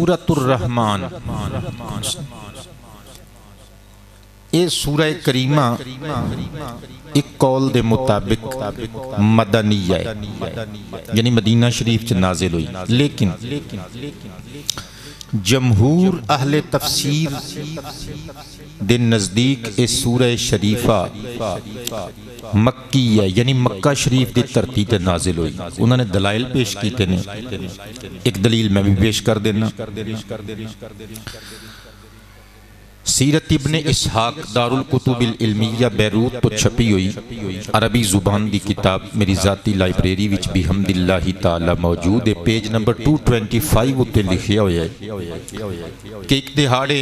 سورۃ الرحمن یہ سورہ کریمہ ایک قول دے مطابق مدنیہ ہے، یعنی مدینہ شریف چ نازل ہوئی، لیکن جمہور اہل تفسیر دے نزدیک اس سورہ شریفہ مکی ہے، یعنی مکہ شریف دی دھرتی تے نازل ہوئی۔ انہوں نے دلائل پیش کیتے ہیں، ایک دلیل میں بھی پیش کر دینا۔ سیرت ابن اسحاق دار الکتب العلمیہ بیروت تو چھپی ہوئی عربی زبان دی کتاب میری ذاتی لائبریری وچ بحمداللہ تعالی موجود ہے۔ پیج نمبر 225 اتے لکھیا ہویا ہے کہ ایک دہاڑے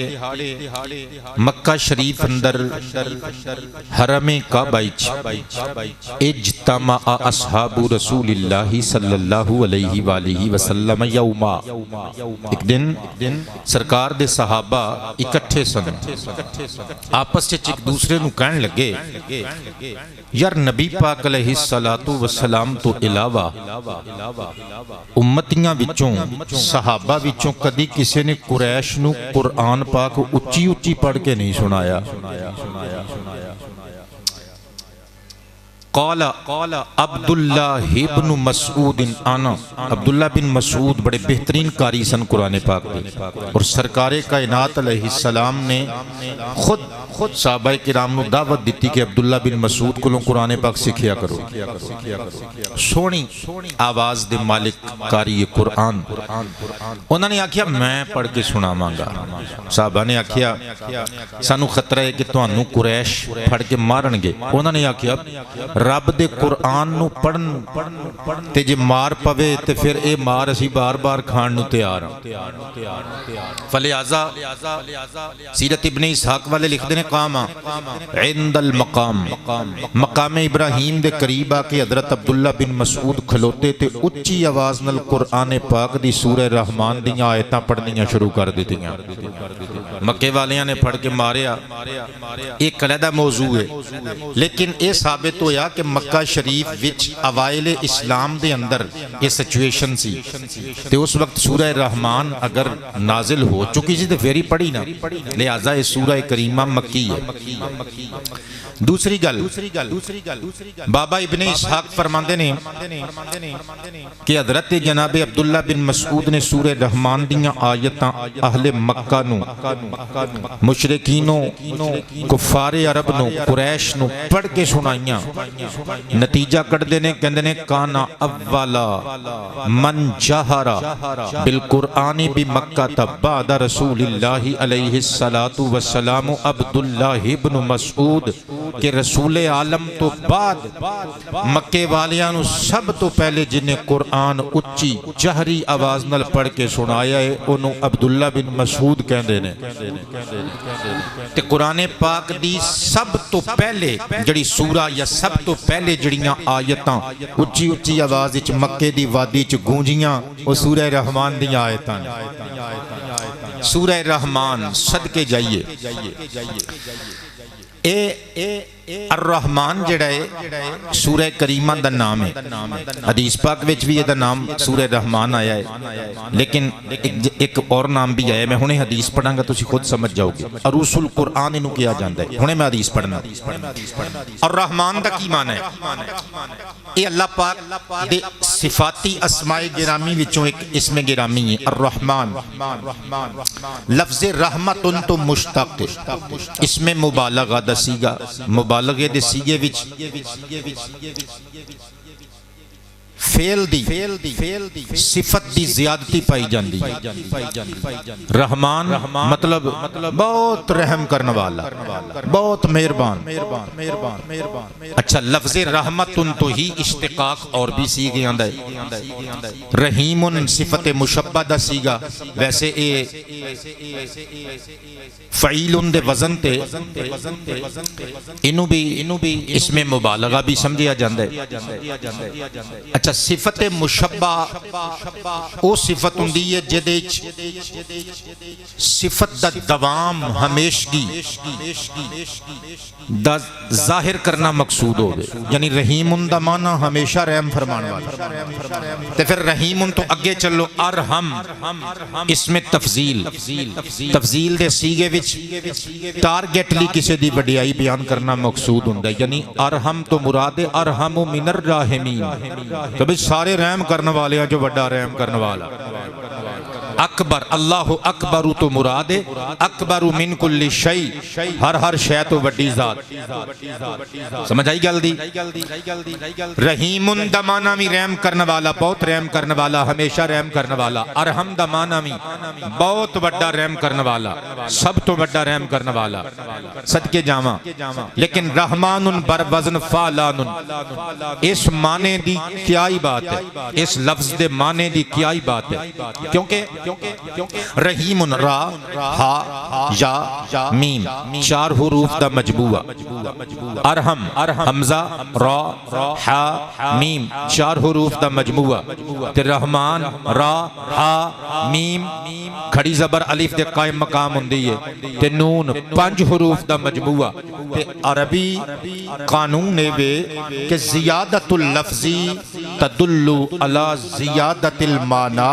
مکہ شریف اندر حرم کعبہ اجتمع اصحاب رسول اللہ صلی اللہ علیہ وآلہ وسلم یوما، ایک دن سرکار دے صحابہ اکٹھے سن، آپس ایک دوسرے نو کہنے لگے یار نبی پاک علیہ السلام تو علاوہ امتیاں وچوں صحابہ وچوں کدی کسی نے قریش نو قرآن پاک اچھی اچھی پڑھ کے نہیں سنایا۔ قال عبداللہ بن مسعود، انا عبداللہ بن مسعود بڑے بہترین قاری سن قرآن پاک دے، اور سرکار کائنات علیہ السلام نے خود صحابہ کرام نو دعوت دیتی کہ عبداللہ بن مسعود کو قرآن پاک سکھیا کرو۔ سونی آواز دے مالک قاری قرآن، انہوں نے آکھیا میں پڑھ کے سنا مانگا۔ صحابہ نے آکھیا سانو خطرہ ہے کہ توانو قریش پڑھ کے مارن گے۔ انہوں نے آکھیا رب دے قرآن نو پڑھن تے جے مار پوے تے پھر اے مار اسی بار بار کھان نو تیار ہیں۔ فلہذا سیرت ابن اسحاق والے لکھ دینے قاما عند المقام، مقام ابراہیم دے قریب آکے حضرت عبداللہ بن مسعود کھلوتے تے اچھی آواز نال قرآن پاک دی سورہ رحمان دیاں آیتاں پڑھنیاں شروع کر دیتیاں۔ مکے والیاں نے پڑھ کے ماریا، ایک علیحدہ موضوع ہے، لیکن اے ثابت ہویا کہ مکہ شریف وچ اوائل اسلام دے اندر یہ سچویشن سی تے اس وقت سورہ رحمان اگر نازل ہو چکی سی تے پھر ہی پڑھی نا، لہذا یہ سورہ کریمہ مکی ہے۔ دوسری گل، بابا ابن اسحاق فرماندے نے کہ حضرت جناب عبداللہ بن مسعود نے سورہ رحمان دیاں آیتاں اہل مکہ نو، مشرکینوں، کفار عرب نو، قریش نو پڑھ کے سنائیاں۔ نتیجہ کٹ دینے کہندے نے کانا اولا من جہرا بالقرآن بمکہ بعد رسول اللہ علیہ السلام عبداللہ بن مسعود، کہ رسول عالم تو بعد مکے والیاں نو سب تو پہلے جنہیں قرآن اچھی جہری آواز نال پڑھ کے سنایا ہے انہوں عبداللہ بن مسعود کہندے نے۔ تے قرآن پاک دی سب تو پہلے جڑی سورہ یا سب تو پہلے جڑیاں آیتاں اچھی اچھی آواز وچ مکے دی وادی وچ گونجیاں وہ سورہ رحمان دی آیتاں۔ سورہ رحمان صدقے جائیے، الرحمن جڑا ہے سورہ کریمہ دا نام ہے، حدیث پاک وچ بھی یہ دا نام سورہ رحمان آیا ہے، لیکن ایک اور نام بھی آیا ہے۔ میں ہنے حدیث پڑھاں گا تو اسی خود سمجھ جاؤ گے عروس القرآن انہوں کیا جاندہ ہے، ہنے میں حدیث پڑھنا۔ الرحمن دا کی معنی ہے؟ یہ اللہ پاک دے صفاتی اسماء گرامی وچوں ایک اسم گرامی ہے الرحمن۔ لفظ رحمت تو مشتق اسم مبالغہ دا سیگا، مبالغے دے سیگے وچ فیل دی صفت دی زیادتی پائی جاندی۔ رحمان مطلب بہت رحم کرنے والا، بہت مہربان۔ اچھا لفظ رحمت تو ہی اشتقاق اور بھی سیگے آندہ ہے۔ رحیم صفت مشبہ دا سیگا، ویسے اے فعیل دے وزن تے انہوں بھی اس میں مبالغہ بھی سمجھیا جاندہ ہے۔ اچھا صفت مشبہ وہ صفت ہوندی ہے جدے صفت دا دوام ہمیشگی دا ظاہر کرنا مقصود ہو یعنی رحیم دا معنی ہمیشہ رحم فرمان والا تے پھر رحیم تو اگے چلو ارحم اس میں تفضیل دے سیگے وچ ٹارگیٹلی کسی دی وڈیائی بیان کرنا مقصود ہوندا ہے یعنی ارحم تو مراد ہے ارحم من الراحمین کہ بھئی سارے رحم کرنے والے ہیں جو بڑا رحم کرنے والا اکبر اللہ اکبر تو مراد ہے اکبر من کل شیء ہر شے تو بڑی ذات سمجھ آئی گل دی رحیم دا معنی بھی رحم کرنے والا بہت رحم کرنے والا ہمیشہ رحم کرنے والا ارحم دا معنی بھی بہت بڑا رحم کرنے والا سب تو بڑا رحم کرنے والا صدقے جاواں لیکن رحمان بر وزن فعلان اس معنی دی کیا ہی بات ہے اس لفظ دے معنی دی کیا ہی بات ہے کیونکہ رحیم را ہا یا میم چار حروف دا مجموعہ ارحم حمزہ را ہا میم چار حروف دا مجموعہ تے رحمان را ہا میم کھڑی زبر الف دے قائم مقام ہوندی ہے تے نون پنج حروف دا مجموعہ تے عربی قانون نے وے کہ زیادت اللفظی تدل علی زیادت المعنی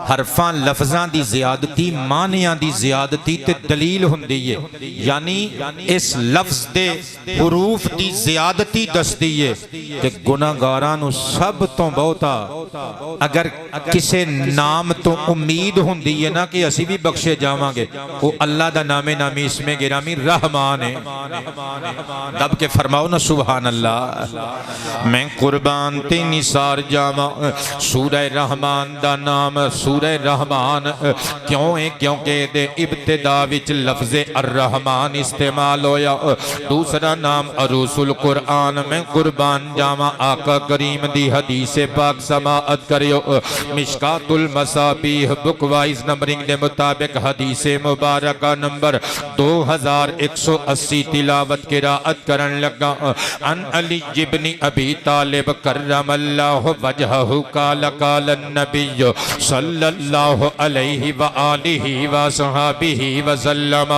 حرفاں لفظاں دی زیادتی معنیاں دی زیادتی تے دلیل ہوندی ہے یعنی اس لفظ دے حروف دی زیادتی دستی ہے کہ گناہگاراں نو سب تو بہتا اگر کسے نام تو امید ہوندی ہے نا کہ اسی بھی بخشے جاواں گے وہ اللہ دا نام نامی اسم گرامی رحمان ہے دب کے فرماؤ نا سبحان اللہ میں قربان تے نثار جاواں سورہ رحمان دا نام سورہ رحمان کیوں ہے کیونکہ دے ابتدا وچ لفظ الرحمن استعمال ہویا دوسرا نام عروس القرآن میں قربان جاواں آقا کریم دی حدیث پاک سماعت کریو مشکات المصابیح بک وائز نمبرنگ دے مطابق حدیث مبارکہ نمبر 2180 تلاوت قرآت کرن لگا ان علی ابن ابی طالب کرم اللہ وجہہ قال قال النبی صلی اللہ علیہ وآلہ وصحابہ وسلم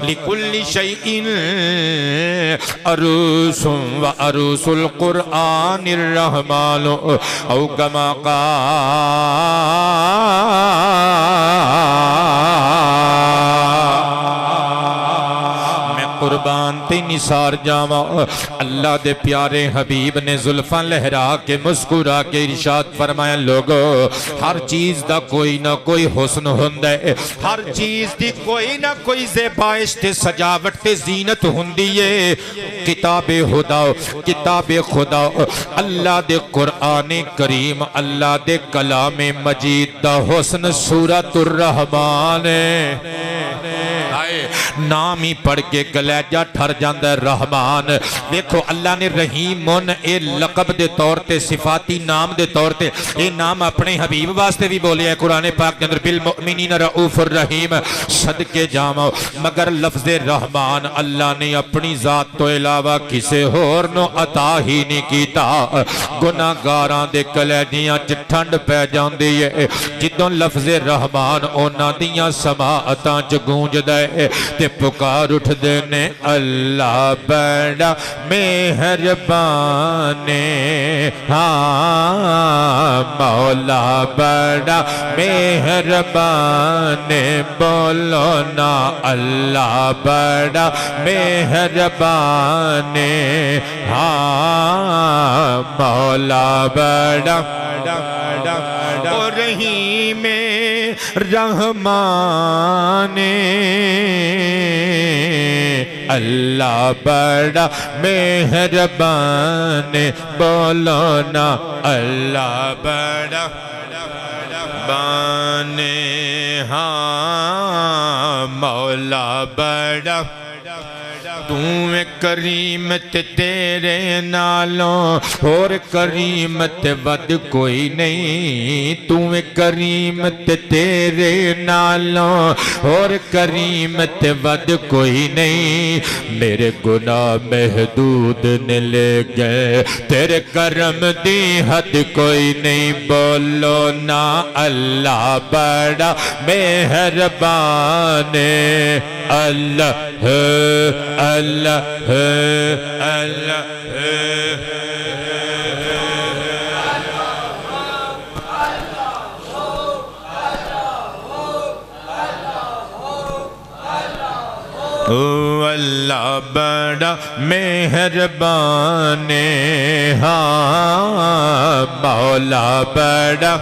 لکل شیء عروس وعروس القرآن الرحمن او کما قربان تے نثار جاواں اللہ دے پیارے حبیب نے زلفاں لہرا کے مسکرا کے ارشاد فرمایا لوگو ہر چیز دا کوئی نہ کوئی حسن ہوندا ہے ہر چیز دی کوئی نہ کوئی زیبائش تے سجاوٹ تے زینت ہوندی ہے کتاب خدا اللہ دے قرآن کریم اللہ دے کلام مجید دا حسن سورۃ الرحمن نام ہی پڑھ کے گلیجہ ٹھر جاندہ ہے رحمان دیکھو اللہ نے رحیمن اے لقب دے طور تے صفاتی نام دے طور تے اے نام اپنے حبیب واسطے بھی بولے ہے قرآن پاک کے اندر بالمؤمنین رؤوف الرحیم صدقے جامع مگر لفظ رحمان اللہ نے اپنی ذات تو علاوہ کسے ہور نو عطا ہی نہیں کیتا گناہگاراں دے کلیجیاں ٹھنڈ پہ جاندی ہے جدوں لفظ رحمان اونا دیاں سماعتاں چ گونج دے تے پکار اٹھ دینے اللہ بڑا مہربان ہاں مولا بڑا مہربان بولو نا اللہ بڑا مہربان ہاں مولا بڑا رحیم رحمان اللہ بڑا مہربان بولو نا اللہ بڑا مہربان ہاں مولا بڑا توں کریم تے تیرے نالوں اور کریم تے ود کوئی نہیں توں کریم تے تیرے نالوں اور کریم تے ود کوئی نہیں میرے گناہ محدود نے لے گئے تیرے کرم دی حد کوئی نہیں بولو نا اللہ بڑا مہربان اللہ اللہ اللہ اللہ بڑا مہربان ہاں مولا بڑا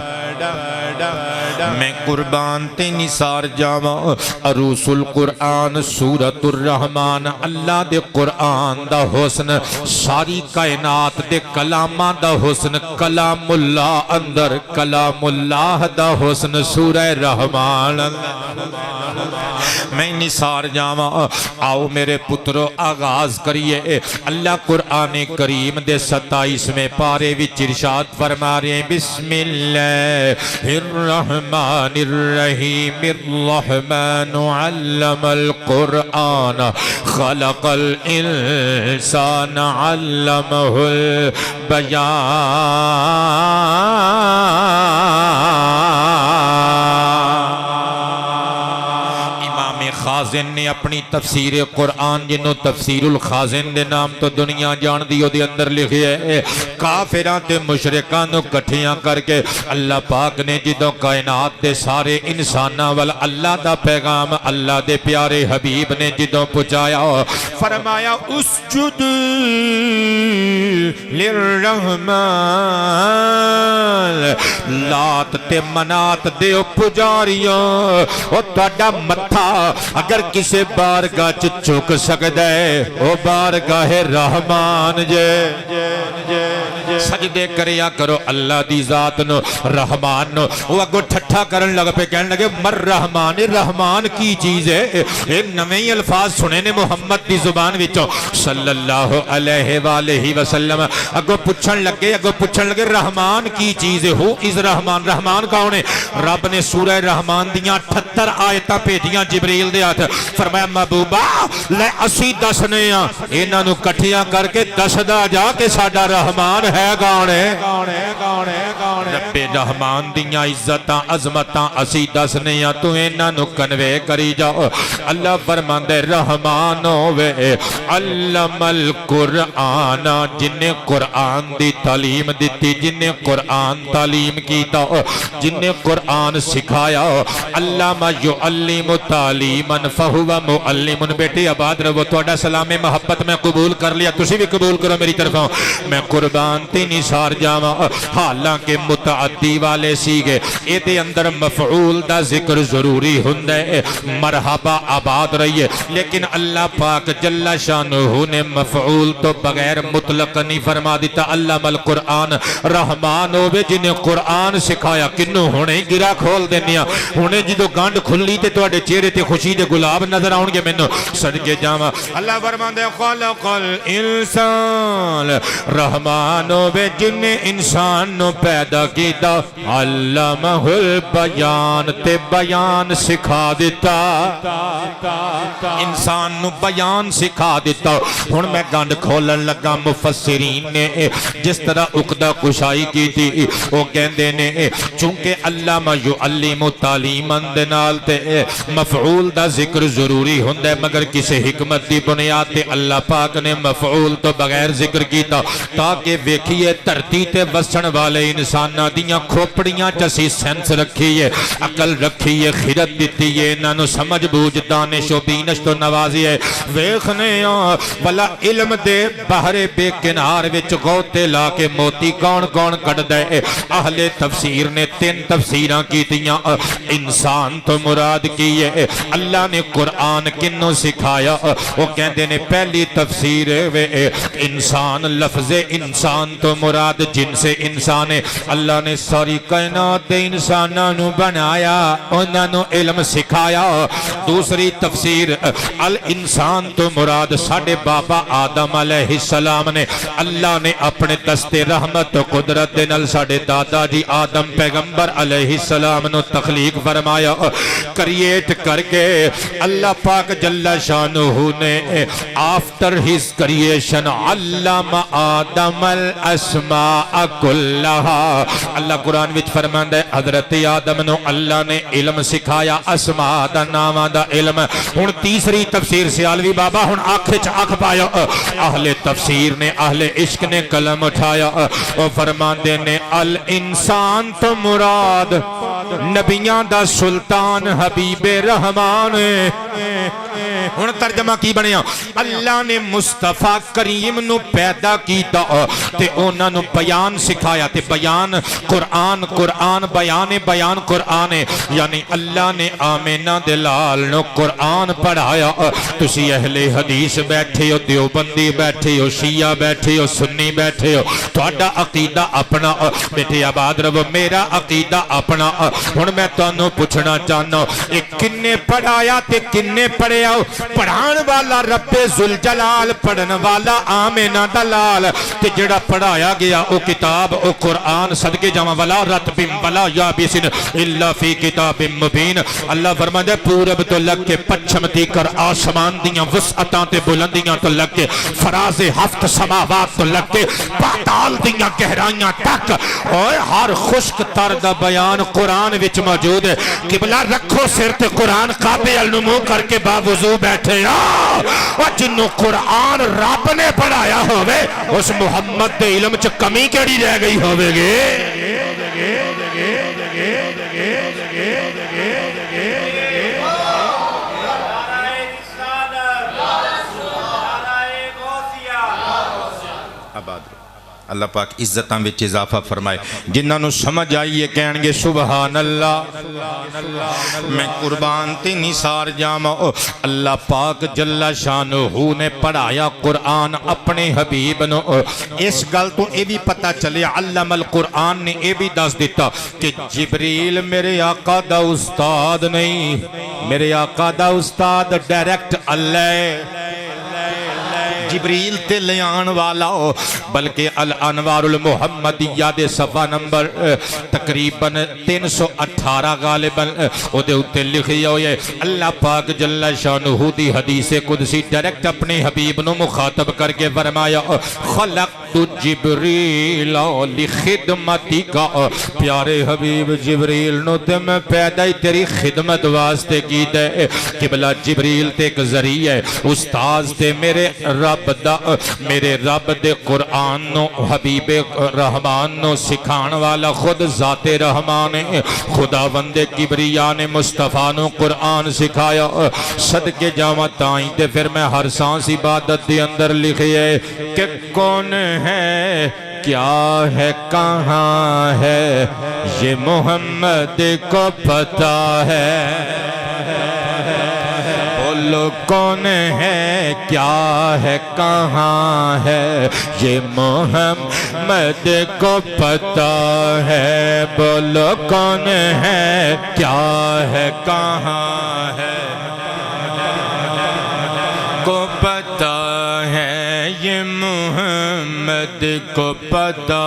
میں قربان تے نثار جاواں عروس القرآن سورۃ الرحمن اللہ دے قرآن دا حسن ساری کائنات دے کلاماں دا حسن کلام اللہ اندر کلام اللہ دا حسن سورہ رحمان میں نثار جاواں آؤ میرے پترو آغاز کریے اللہ قرآن کریم دے 27ویں پارے وچ ارشاد فرما رہے ہیں بسم اللہ الرحمن الرحیم الرحمن علم القرآن خلق الانسان علمہ البیان خازن نے اپنی تفسیر قرآن جنہوں تفسیر الخازن دے نام تو دنیا جان دیو دے اندر لکھی ہے کافران تے مشرکان نو کٹھیاں کر کے اللہ پاک نے جدوں کائنات دے سارے انساناں وال اللہ دا پیغام اللہ دے پیارے حبیب نے جدوں پہنچایا فرمایا اسجد للرحمن لات تے منات دیو پجاریاں او تہاڈا متھا اگر کسی بارگاہ چک سکتا ہے وہ بارگاہ رحمان جے سجدے کریا کرو اللہ دی ذات نو رحمان نو وہ اگو ٹھٹھا کرن لگ پہ کہنے لگے مر رحمان رحمان کی چیز ہے ایک نویں الفاظ سنے نے محمد دی زبان وچوں صلی اللہ علیہ وآلہ وسلم اگو پوچھن لگے رحمان کی چیز ہے ہو از رحمان رحمان کون ہے رب نے سورہ رحمان دیاں 78 آیتاں بھیجیاں جبریل دے ہاتھ فرمایا محبوبہ لے اسی دسنے ہاں انہاں نو کٹھیاں کر کے دسدا جا کے ساڈا رحمان ہے گانے رب رحمان دیاں عزتاں عظمتاں اسی دسنے ہاں تو انہاں نو کنوے کری جاؤ اللہ فرماندے رحمان ہوئے علم القرآن جنہیں قرآن دی تعلیم دیتی جنہیں قرآن تعلیم کیتا جنہیں قرآن سکھایا علامہ یعلم تعلیماً فہو معلم بیٹی آباد رہو توڑا سلام محبت میں قبول کر لیا تسی بھی قبول کرو میری طرف میں قربان تی نثار جاواں حالانکہ متعدی والے سیگے اے دے اندر مفعول دا ذکر ضروری ہندے مرحبا آباد رہیے لیکن اللہ پاک جل شانہ نے مفعول تو بغیر مطلق نہیں فرما دیتا علم القرآن رحمان ہوئے جنہیں قرآن سکھایا کنو ہونے گرا کھول دینیا ہونے جدو گانڈ کھلی تے توڑے چہرے تے خوشی دے گلاب نظر آؤں گے میں صدقے جاواں اللہ فرمان دے خلق الانسان رحمان ہوئے جنہیں انسان نو پیدا کیتا علمہ البیان تے بیان سکھا دیتا انسان نو بیان سکھا دیتا ہن میں گانڈ کھولن لگا مفسرین نے جس طرح عقدہ کشائی کی تھی وہ کہندے نے چونکہ علامہ یعلم تعلیماً دے نال تے مفعول دا ذکر ضروری ہندے مگر کسی حکمت دی بنیاد تے اللہ پاک نے مفعول تو بغیر ذکر کیتا تاکہ ویکھیے دھرتی تے وسن والے انساناں دیاں کھوپڑیاں چسی سینس رکھیے عقل رکھیے خیرت دیتی ہے انہاں سمجھ بوجھ دانش و بینش تو نوازی ہے ویکھنے بلا علم دے بحر بے کنار وچ غوطے لا کے موتی کون کون کٹ دے اہل تفسیر نے تین تفسیراں کیتیاں انسان تو مراد کی ہے اللہ نے قرآن کنوں سکھایا وہ کہندے نے پہلی تفسیر وے انسان لفظ انسان تو مراد جن سے انسان ہے اللہ نے ساری کائنات دے انساناں نو بنایا انہاں نو علم سکھایا دوسری تفسیر الانسان تو مراد ساڈے بابا آدم علیہ السلام نے اللہ نے اپنے دست رحمت و قدرت دے نال ساڈے دادا جی آدم پیغمبر علیہ السلام نو تخلیق فرمایا کریٹ کر کے اللہ پاک جل شانہ نے آفٹر ہز کریشن علم آدم الاسماء کلہا اللہ قرآن وچ فرماندا ہے حضرت آدم نو اللہ نے علم سکھایا اسماء دا نامہ دا علم ہن تیسری تفسیر سیالوی بابا ہن آنکھ وچ آنکھ پایا اہل تفسیر نے اہل عشق نے قلم اٹھایا اور فرماندے نے الانسان تو مراد نبیاں دا سلطان حبیب رحمان ہن ترجمہ کی بنیا اللہ نے مصطفیٰ کریم نو پیدا کیتا تے انہاں نو بیان سکھایا تے بیان قرآن قرآن بیان قرآن یعنی اللہ نے آمینہ دلال نو قرآن پڑھایا تسی اہل حدیث بیٹھے ہو دیوبندی بیٹھے ہو شیعہ بیٹھے ہو سنی بیٹھے ہو تہاڈا عقیدہ اپنا بیٹے آباد رہو میرا عقیدہ اپنا ہن میں تانوں پوچھنا چاہنا ایک کنے پڑھایا تے کنے پڑھیا پڑھان والا رب ذوالجلال پڑھن والا آمینہ دلال تے جڑا پڑھایا گیا او کتاب او قرآن صدقے جاواں ولا رتب ولا یابس الا فی کتاب مبین اللہ فرماتا ہے پورب تو لگ کے پچھم تی کر آسمان دیاں وسعتاں تے بلندیاں تو لگ کے فراز ہفت سماوات تو لگ کے پاتال دیاں گہرائیاں تک اور ہر خشک تر دا بیان قرآن وچ موجود ہے قبلہ رکھو سر تے قرآن قابل النمو کر کے باوضو بیٹھے اور جنہوں قرآن رب نے پڑھایا ہوئے اس محمد دے علم چ کمی کیڑی رہ گئی ہوئے گے اللہ پاک عزتاں وچ اضافہ فرمائے جنہاں نو سمجھ آئیے کہن گے سبحان اللہ میں قربان تے نثار جاواں اللہ پاک جل شانہ نے پڑھایا قرآن اپنے حبیب نو اس گل تو اے بھی پتہ چلے علم القرآن نے اے بھی دس دیتا کہ جبریل میرے آقا دا استاد نہیں میرے آقا دا استاد ڈائریکٹ اللہ جبریل تے لیان والا ہو بلکہ الانوار المحمدیہ دے صفحہ نمبر تقریباً 318 غالباً او دے اتے لکھی ہوئے اللہ پاک جل شانہ دی حدیث قدسی ڈائریکٹ اپنے حبیب نو مخاطب کر کے فرمایا خلقت جبریل لخدمتی کا پیارے حبیب جبریل نو تے میں پیدا ہی تیری خدمت واسطے کی دے قبلہ جبریل تے ایک ذریعہ ہے استاذ تے میرے میرے رب دے قرآن نو حبیب رحمان نو سکھان والا خود ذات رحمان خدا بند کبریا نے مصطفیٰ نو قرآن سکھایا صدقے جاواں تائیں تے پھر میں ہر سانس عبادت دے اندر لکھی ہے کہ کون ہے کیا ہے کہاں ہے یہ محمد کو پتہ ہے بولو کون ہے کیا ہے کہاں ہے یہ محمد کو پتہ ہے بولو کون ہے کیا ہے کہاں ہے کو پتہ ہے یہ محمد کو پتہ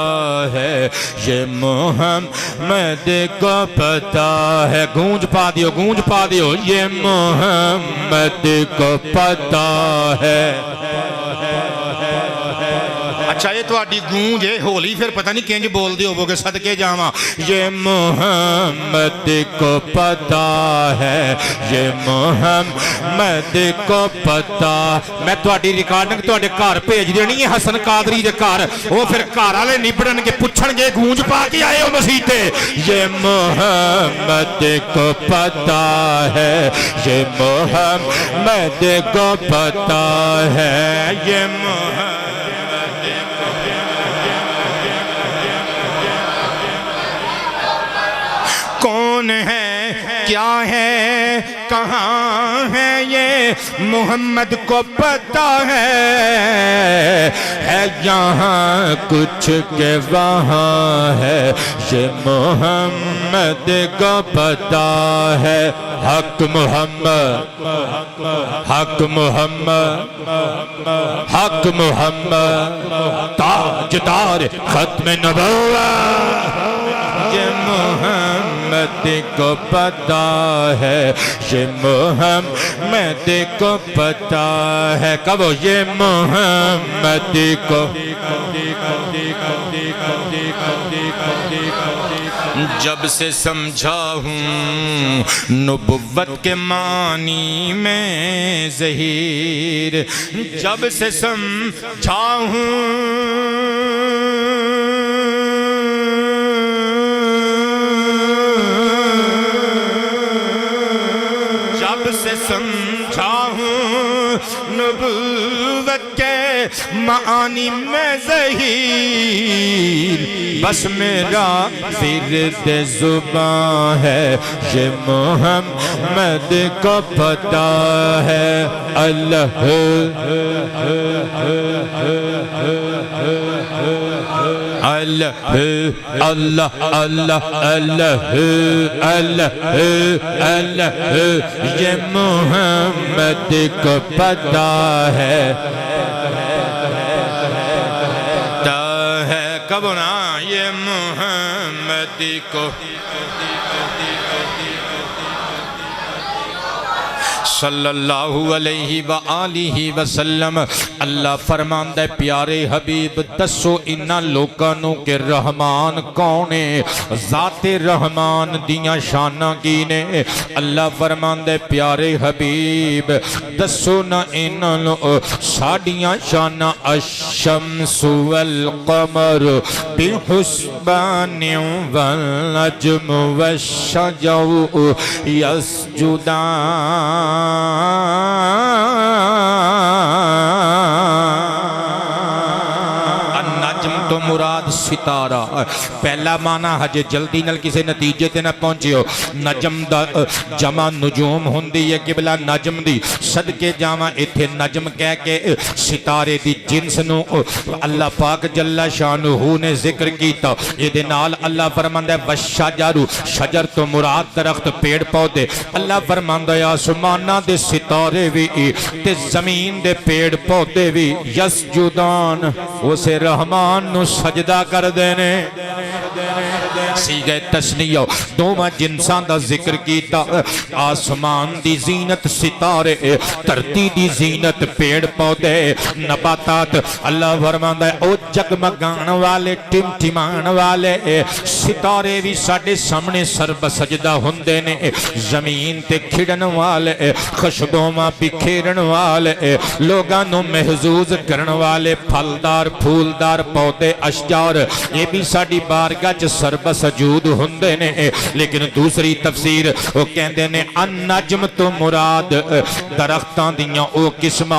ہے یہ محمد کو پتہ ہے گونج پا دیو یہ محمد کو پتہ ہے اچھا یہ تو آڈی گونج ہے ہولی پھر پتہ نہیں کینج بول دیو وہ کہ صدقے جاواں یہ محمد کو پتہ ہے یہ محمد کو پتہ میں تو آڈی ریکارڈنگ تو آڈے کار پیج دینی ہے حسن قادری دے کار وہ پھر کار آلے نپڑن کے پچھن گے گونج پا کے آئے ہو مسیحتے یہ محمد کو پتہ ہے یہ محمد کو پتہ ہے یہ محمد کون ہے کیا ہے کہاں ہے یہ محمد کو پتا ہے یہاں کچھ کہ وہاں ہے یہ محمد کو پتا ہے حق محمد حق محمد حق محمد تاجدار ختم نبوت یہ محمد کو پتا ہے یہ محمد کو پتا ہے کبو یہ محمد کو جب سے سمجھا ہوں نبوت کے معنی میں ظہیر جب سے سمجھا ہوں سے سمجھا ہوں نبوت کے معانی میں ظہیر بس میرا ورد زبان ہے یہ محمد کو پتا ہے اللہ اللہ اللہ اللہ اللہ اللہ اللہ یہ محمد کو پتا ہے کب نا یہ محمد کو صلی اللہ علیہ وآلہ وسلم اللہ فرماندہ پیارے حبیب دسو انہا لوکانوں کے رحمان کونے ذات رحمان دیاں شانہ کینے اللہ فرماندہ پیارے حبیب دسو نہ انہا ساڑیاں شانہ الشمس والقمر بحسبان والنجم والشجر یسجدان النجم تو مراد ستارہ پہلا معنی حج جلدی نل کسے نتیجے تے نہ پہنچے ہو نجم دا جمع نجوم ہوندی ہے قبلہ نجم دی صدقے جامع اتھے نجم کہہ کے ستارے دی جنس نو اللہ پاک جل شانہ نے ذکر کیتا یہ دنال اللہ فرماندہ ہے وشجر شجر تو مراد درخت پیڑ پودے اللہ فرماندہ ہے آسمانہ دے ستارے بھی تے زمین دے پیڑ پودے بھی یسجدان اسے رحمان نو سجدہ کر دینے سیغہ تشنیہ دوما جنسان دا ذکر کیتا آسمان دی زینت ستارے ترتی دی زینت پیڑ پودے نباتات اللہ فرماندہ ہے او جگمگان والے ٹمٹمان والے ستارے بھی ساڑے سامنے سرب سجدہ ہندے نے زمین تے کھڑن والے خشبوں ماں بکھیرن والے لوگانوں محظوظ کرن والے پھلدار پھولدار پودے اشجار یہ بھی ساڑی بارگاہ چ سرب سجود ہندے نے لیکن دوسری تفسیر وہ کہندے نے النجم تو مراد درختان دیاں او قسم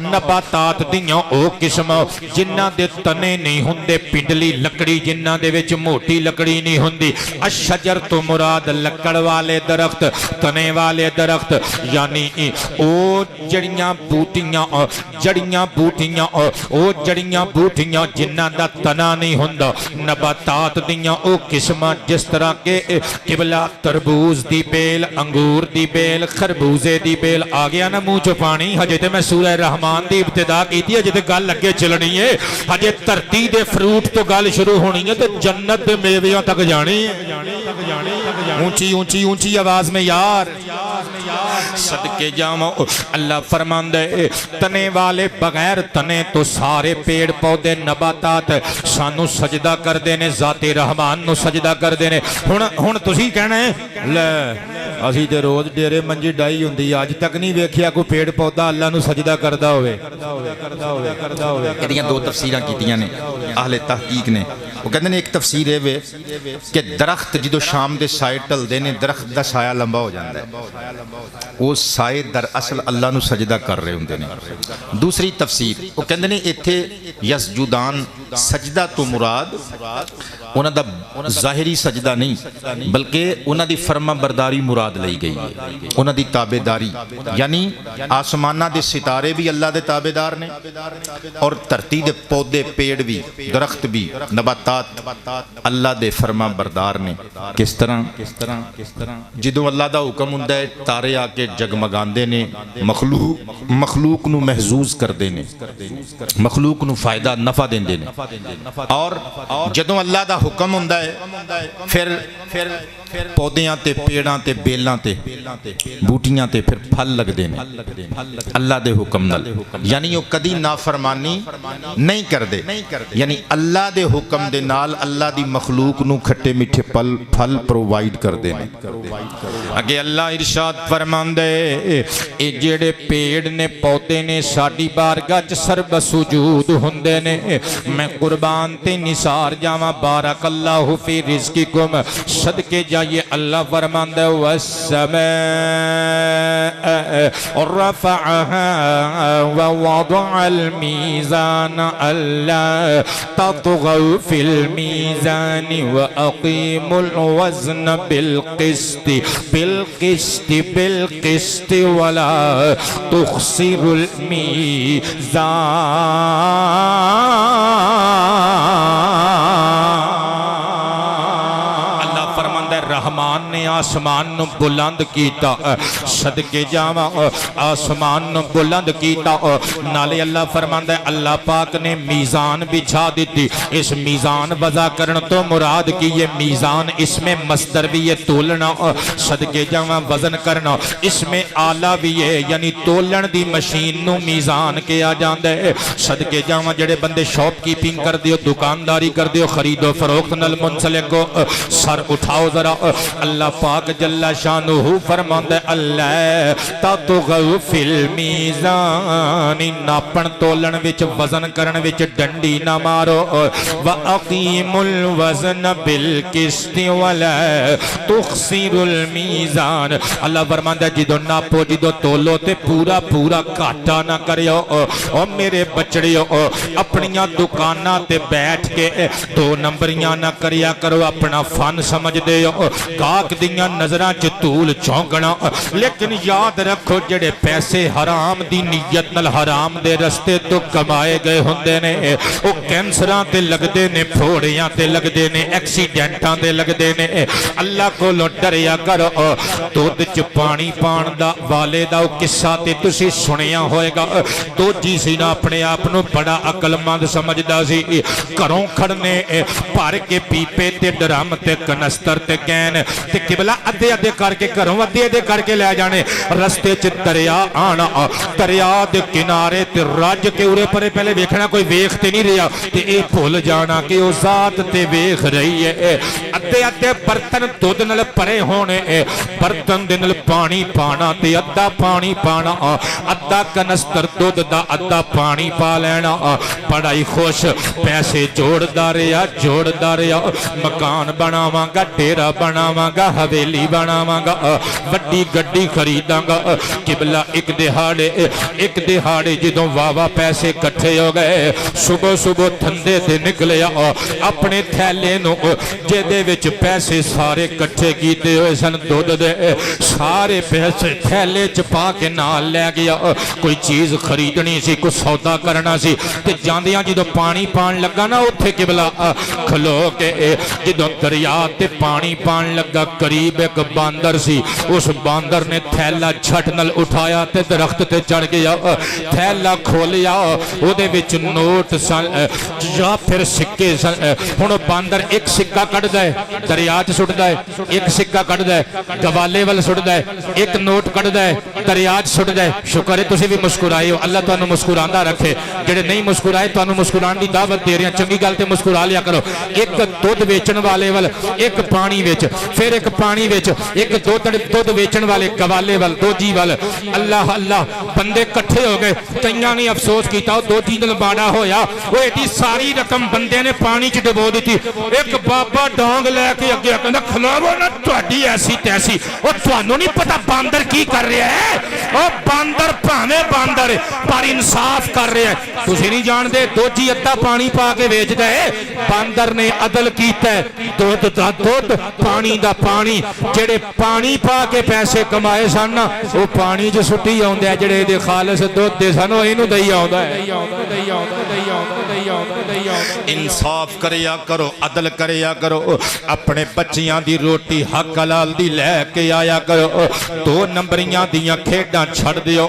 نباتات دیاں او قسم جنہ دے تنے نہیں ہندے پنڈلی لکڑی جنہ دے وچ موٹی لکڑی نہیں ہندی الشجر تو مراد لکڑ والے درخت تنے والے درخت یعنی او جڑیاں بوٹیاں او جڑیاں بوٹیاں جنہ دا تنا نہیں ہندا نباتات دیاں او قسمہ جس طرح کے قبلہ تربوز دی بیل انگور دی بیل خربوزے دی بیل آگیا نا منہ چو پانی ہجے تے میں سورہ رحمان دی ابتدا کی تھی ہجے تے گل لگے چلنی ہے ہجے ترتی دے فروٹ تو گل شروع ہونی ہے تے جنت دے میویاں تک جانی ہے اونچی اونچی اونچی آواز میں یار صدقے جامع اللہ فرماندے تنے والے بغیر تنے تو سارے پیڑ پودے نباتات سانو سجدہ کر دینے ذات رحمان نو سجدہ کر دینے ہن تسی کہنا ہے لے اسی تے روز ڈیرے منجی ڈائی ہوندی آج تک نہیں ویکھیا کوئی پیڑ پودا اللہ نو سجدہ کردا ہوئے ایدیاں دو تفسیراں کیتیاں نے اہل تحقیق نے وہ کہتے ہیں ایک تفسیر ہے وہ کہ درخت جدو شام دے سائے ٹل دینے درخت دا سایہ لمبا ہو جاندہ ہے وہ سائے در اصل اللہ نو سجدہ کر رہے ہوں دینے دوسری تفسیر وہ کہتے ہیں ایتھے یسجدان سجدہ تو مراد انہاں دا ظاہری سجدہ نہیں بلکہ انہاں دی فرما برداری مراد لئی گئی ہے، انہاں دی تابعداری، یعنی آسمانہ دے ستارے بھی اللہ دے تابعدار نے اور دھرتی دے پودے پیڑ بھی درخت بھی نباتات اللہ دے فرما بردار نے۔ کس طرح جدوں اللہ دا حکم ہوندا ہے تارے آ کے جگمگاندے نے، مخلوق نو محظوظ کردے نے، مخلوق نو فائدہ نفع دیندے نے، اور جدوں اللہ دا حکم ہوندا ہے پھر پودیاں تے پیڑاں تے بیلاں تے بوٹیاں تے پھر پھل لگ دینے اللہ دے حکم نال، یعنی وہ کدی نافرمانی نہیں کر دے، یعنی اللہ دے حکم دے نال اللہ دی مخلوق نو کھٹے میٹھے پھل پرووائیڈ کر دینے۔ اگے اللہ ارشاد فرماندے اے جڑے پیڑ نے پودے نے ساڈی بارگاہ چ سرب سجود ہوندے نے، میں قربان تے نثار جاواں بارک اللہ فی رزقکم، صدقے جائیے اللہ فرماندے والسماء رفعها ووضع الميزان ألا تطغوا في الميزان وأقيموا الوزن بالقسط ولا تخسروا الميزان۔ رحمان نے آسمان نو بلند کیتا، صدقے جاواں آسمان نو بلند کیتا، نالے اللہ فرماندا ہے اللہ پاک نے میزان بچھا دیتی۔ اس میزان وضع کرن تو مراد کی یہ میزان اس میں مصدر بھی ہے تولنا، صدقے جاواں وزن کرنا، اس میں آلہ بھی ہے یعنی تولن دی مشین نو میزان کیا جاندا ہے۔ صدقے جاواں جڑے بندے شاپ کیپنگ کر دیو، دکانداری کر دیو، خرید و فروخت نال منسلک ہو، سر اٹھاؤ ذرا، اللہ پاک جل شانہ فرماندا ہے اللہ تطغوا فی المیزان، ناپن تولن وچ وزن کرن وچ ڈنڈی نہ مارو، واقیموا الوزن بالقسط ولا تخسروا المیزان، اللہ فرماندا ہے جدوں ناپو جدوں تولو تے پورا پورا گھاٹا نہ کریو۔ او میرے بچڑیو اپنیاں دکاناں تے بیٹھ کے دو نمبریاں نہ کریا کرو، اپنا فن سمجھ دے ہو، گاہک دیاں نظراں چ طول چونکنا، لیکن یاد رکھو جڑے پیسے حرام دی نیت نال حرام دے رستے تو کمائے گئے ہوندے نے او کینسراں تے لگدے نے، پھوڑیاں تے لگدے نے، ایکسیڈنٹاں تے لگدے نے۔ اللہ کولوں ڈریا کرو۔ دودھ چ پانی پان دا والے دا قصہ تے تسی سنیا ہوئے گا، دو جی سی نا اپنے آپ نو بڑا عقل مند سمجھدا سی، گھروں کھڑنے بھر کے پیپے تے ڈرم تے کنستر تے کین تے قبلہ ادھے ادھے کر کے گھروں ادھے ادھے کر کے لے جانے، رستے چ دریا آنا، دریا دے کنارے تے رج کے اورے پرے پہلے ویکھنا کوئی ویکھ تے نہیں رہا تے اے بھول جانا کہ او ذات تے ویکھ رہی ہے۔ ادھے ادھے برتن دودھ نال پرے ہونے، برتن دے نال پانی پانا تے ادھا پانی پانا، ادھا کنستر دودھ دا ادھا پانی پا لینا، بڑا ہی خوش پیسے جوڑدا رہیا، مکان بناواں گا، ڈیرا بناواں گا، حویلی بناواں گا، بڑی گڈی خریداں گا۔ قبلہ ایک دہاڑے جدوں واوا پیسے کٹھے ہو گئے، صبح صبح تھندے تے نکلیا اپنے تھیلے نو جدے وچ پیسے سارے کٹھے کیتے ہوئے سن دودھ دے، سارے پیسے تھیلے چ پا کے نال لے گیا، کوئی چیز خریدنی سی، کوئی سودا کرنا سی تے جاندیاں جدوں پانی پان لگا نا اوتھے قبلہ کھلو کے جدوں دریا تے پانی پان لگا، قریب ایک باندر سی، اس باندر نے تھیلا جھٹ نل اٹھایا تے درخت تے چڑھ گیا، تھیلا کھولیا او دے وچ نوٹ سن یا پھر سکے سن، ہن باندر ایک سکہ کڈدا ہے دریا چ سٹدا ہے، ایک سکہ کڈدا ہے گوالے ول سٹدا ہے، ایک نوٹ کڈدا ہے دریا چ سٹدا ہے۔ شکر ہے تسی بھی مسکرائے ہو، اللہ تانوں مسکراندا رکھے، جڑے نہیں مسکرائے تانوں مسکران دی دعوت دے رہے ہیں، چنگی گل تے مسکرا لیا کرو۔ ایک دودھ ویچن والے ول، ایک پانی وچ، پھر ایک پانی وچ، ایک دودھ ویچن والے گوالے ول، دو جی ول، اللہ اللہ بندے کٹھے ہو گئے، کئیاں نے افسوس کیتا دو جی نال باڑا ہویا، وہ ایڈی ساری رقم بندے نے پانی چ ڈبو دیتی، ایک بابا ڈانگ لے کے اگے کہندا کھلاو نا تہاڈی ایسی تیسی، او تھانوں نہیں پتہ باندر کی کر رہا ہے، او باندر بھاویں باندر ہے پر انصاف کر رہے ہیں تسی نہیں جان دے دوجی ادھا پانی پا کے بیچ دے باندر نے عدل کیتا ہے دودھ دا دودھ پانی دا پانی جڑے پانی پا کے پیسے کمائے سن وہ پانی جو سٹی آؤندے ہیں جڑے دے خالص دودھ دے سن وہ اینو دئی آؤندا ہے انصاف کریا کرو عدل کریا کرو اپنے بچیاں دی روٹی حق حلال دی لے کے آیا کرو دو نمبریاں دیاں کھیڈاں چھڑ دیو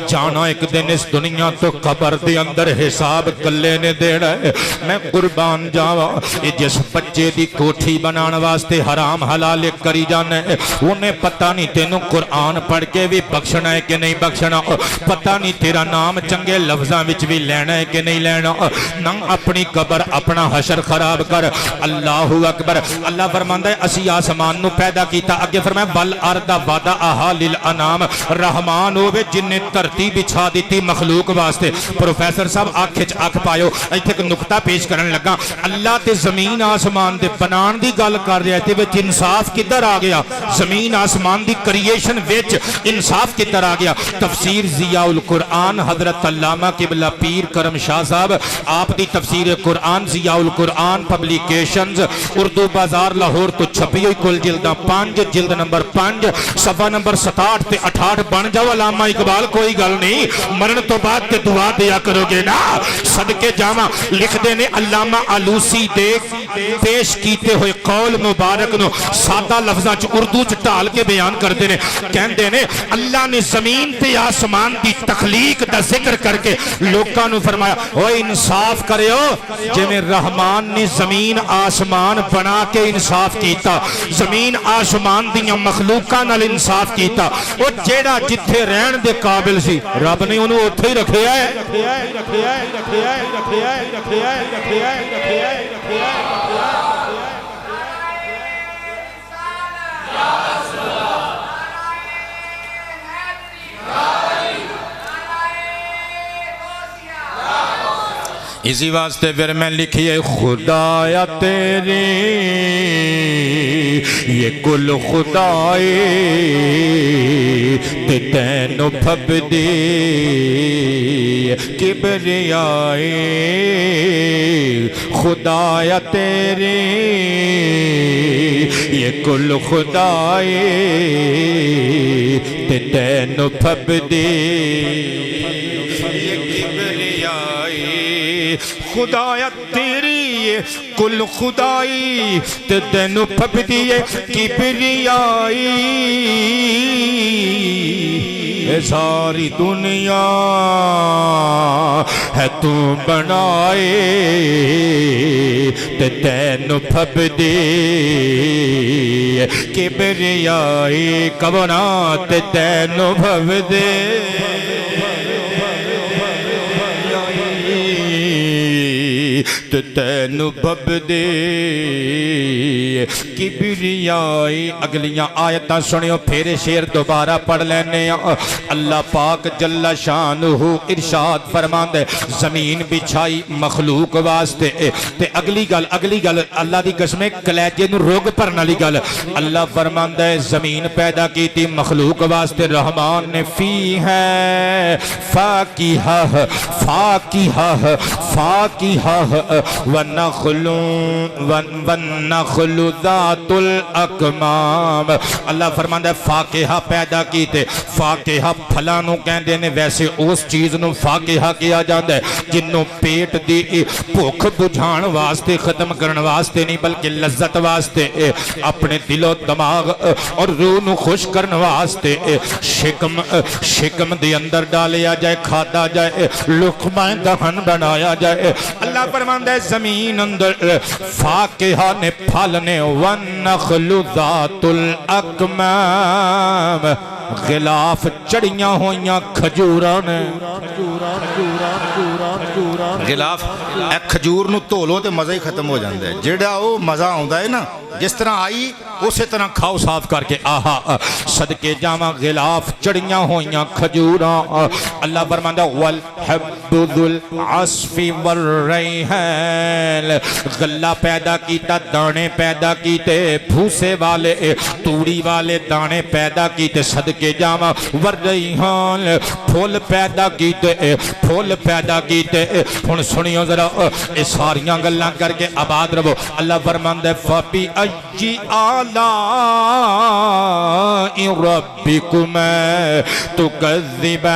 جانا ایک دن اس دنیا تو قبر دے اندر حساب کلے نے دینا ہے میں قربان جاوا جس بچے دی کوٹھی بنانا واسطے حرام حلال کری جانا ہے انہیں پتہ نہیں تینوں قرآن پڑھ کے بھی بخشنا ہے کہ نہیں بخشنا پتہ نہیں تیرا نام چنگے لفظاں وچ بھی لینا ہے کہ نہیں لینا نہ اپنی قبر اپنا حشر خراب کر اللہ اکبر اللہ فرماندا ہے اسی آسمان نو پیدا کیتا اگے فرمایا والارض وضعها للانام رحمان ہوے جن نے دھرتی بچھا دیتی مخلوق واسطے پروفیسر صاحب آنکھ وچ اکھ پایو ایتھے ایک نقطہ پیش کرن لگا اللہ تے زمین آسمان دے بنان دی گل کر رہا ہے تے وچ انصاف کدھر آ گیا زمین آسمان دی کریشن وچ انصاف کدھر آ گیا تفسیر ضیاء القرآن حضرت علامہ قبلہ پیر کرم شاہ صاحب آپ دی تفسیر قرآن ضیاء القرآن پبلیکیشنز اردو بازار لاہور تو چھپی ہوئی کل جلدہ 5 جلد نمبر 5 صفحہ نمبر 67 تے 68 بن جاؤ علامہ اقبال کوئی گل نہیں مرن تو بعد تے دعا دیا کرو گے نا صدقے جامع لکھ دینے علامہ آلوسی دے پیش کیتے ہوئے قول مبارک نو سادہ لفظاں چ اردو چ ڈال کے بیان کر دینے کہن دینے اللہ نے زمین تے آسمان دی تخلیق دا ذکر کر کے لوکاں نو فرمایا او انصاف کریو جویں رحمان نے زمین آسمان بنا کے انصاف کیتا زمین آسمان دیاں مخلوقاں نال انصاف کیتا او جیڑا جتھے رہن دے قابل سی رب نے انہوں اتھے ہی رکھیا ہے اسی واسطے پھر میں لکھیے خدایا تیری یہ کل خدائی تے تینو پھب دی کبریائی خدایا تیری یہ کل خدائی تے تینو پھب دی خدایا تیری کل خدائی تے تینو پھب دیئے کبریائی اے ساری دنیا ہے تو بنائے تے تینو پھب دیئے کبریائی کبنا تے تینو پھب دیئے تینو بب دے کبریائی اگلیاں آیتاں سنیو پھر شیر دوبارہ پڑھ لینے اللہ پاک جل شانہ ارشاد فرماندے زمین بچھائی مخلوق واسطے تے اگلی گل اللہ دی قسمیں کلیجے نو روگ پرن والی گل اللہ فرماندے زمین پیدا کی تھی مخلوق واسطے رحمان نے فی ہے فاکیہہ ونخل ذات الاکمام اللہ فرماندہ فاکہہ پیدا کی تے فاکہہ پھلانوں کہندے نے ویسے اس چیز نو فاکہہ کیا جاندہ ہے جنوں پیٹ دی بھوک بجھان واسطے ختم کرن واسطے نہیں بلکہ لذت واسطے اپنے دل و دماغ اور روح نو خوش کرن واسطے شکم دے اندر ڈالیا جائے کھادا جائے لقمہ دہن بنایا جائے اللہ فرماندہ ہے زمین اندر فاکہہ نے پھلنے والنخل ذات الاکمام غلاف چڑیاں ہویاں کھجوران غلاف ایک کھجور نو تولو تے مزہ ہی ختم ہو جاندہ ہے جڑا وہ مزہ آندہ ہے نا جس طرح آئی اسی طرح کھاؤ صاف کر کے آہا صدقے جاواں غلاف چڑیاں ہویاں کھجوراں اللہ فرماندا والحب ذو العصف والریحان غلہ پیدا کیتا دانے پیدا کیتے بھوسے والے توڑی والے دانے پیدا کیتے صدقے جاواں والریحان پھول پیدا کیتے پھول پیدا کیتے ہن سنیو ذرا اے ساریاں گلاں کر کے آباد رہو اللہ فرماندا فبی ای آلاء ربکما تکذبان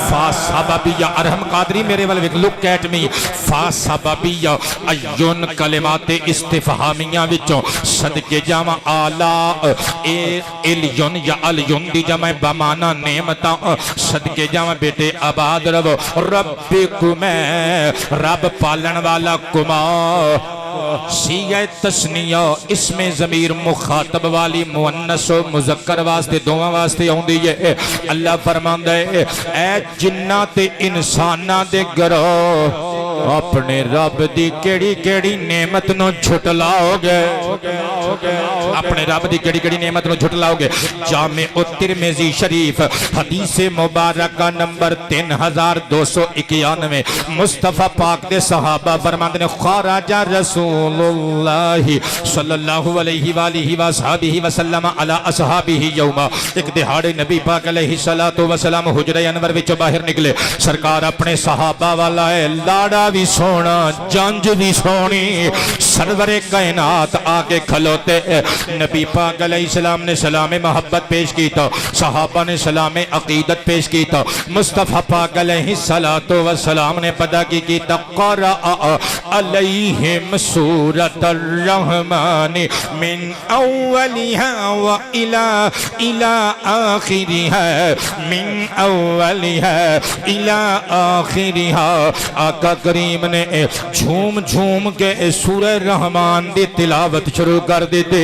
فاسببیہ ارحم قادری میرے والے لک ایٹ می فاسببیہ ایون کلمات استفہامیہ وچوں صدقے جاواں آلاء اے الیون یا الیون دی جمع بمانا نعمتاں صدقے جاواں بیٹے آباد رہو ربکم رب پالن والا کما سیغہ تسنیہ اسم ضمیر مخاطب والی مؤنث و مذکر واسطے دوواں واسطے ہوندی ہے اللہ فرماندا ہے اے جنات انساناں دے گروہ اپنے رب دی کیڑی کیڑی نعمت نو جھٹلاؤ گے اپنے رب دی کیڑی کیڑی نعمت نو جھٹلاؤ گے جامع الترمذی شریف حدیث مبارکہ نمبر 3291 مصطفیٰ پاک دے صحابہ فرماندے نے خرج رسول اللہ صلی اللہ علیہ وآلہ وصحبہ وسلم علی اصحابہ یوما ایک دہاڑے نبی پاک علیہ السلام حجرہ انور وچ باہر نکلے سرکار اپنے صحابہ والا ہے لاڑا بھی سونا جنج بھی سونی سرور کائنات آگے کھلوتے نبی پاک علیہ السلام نے سلام محبت پیش کی تا صحابہ نے سلام عقیدت پیش کی تا مصطفیٰ پاک علیہ السلام نے پتا کی تا قرأ علیہم سورة الرحمن من اولها وإلى آخرها من اولها إلى آخرها آقا کریم نے جھوم جھوم کے سورہ رحمان دی تلاوت شروع کر دیتے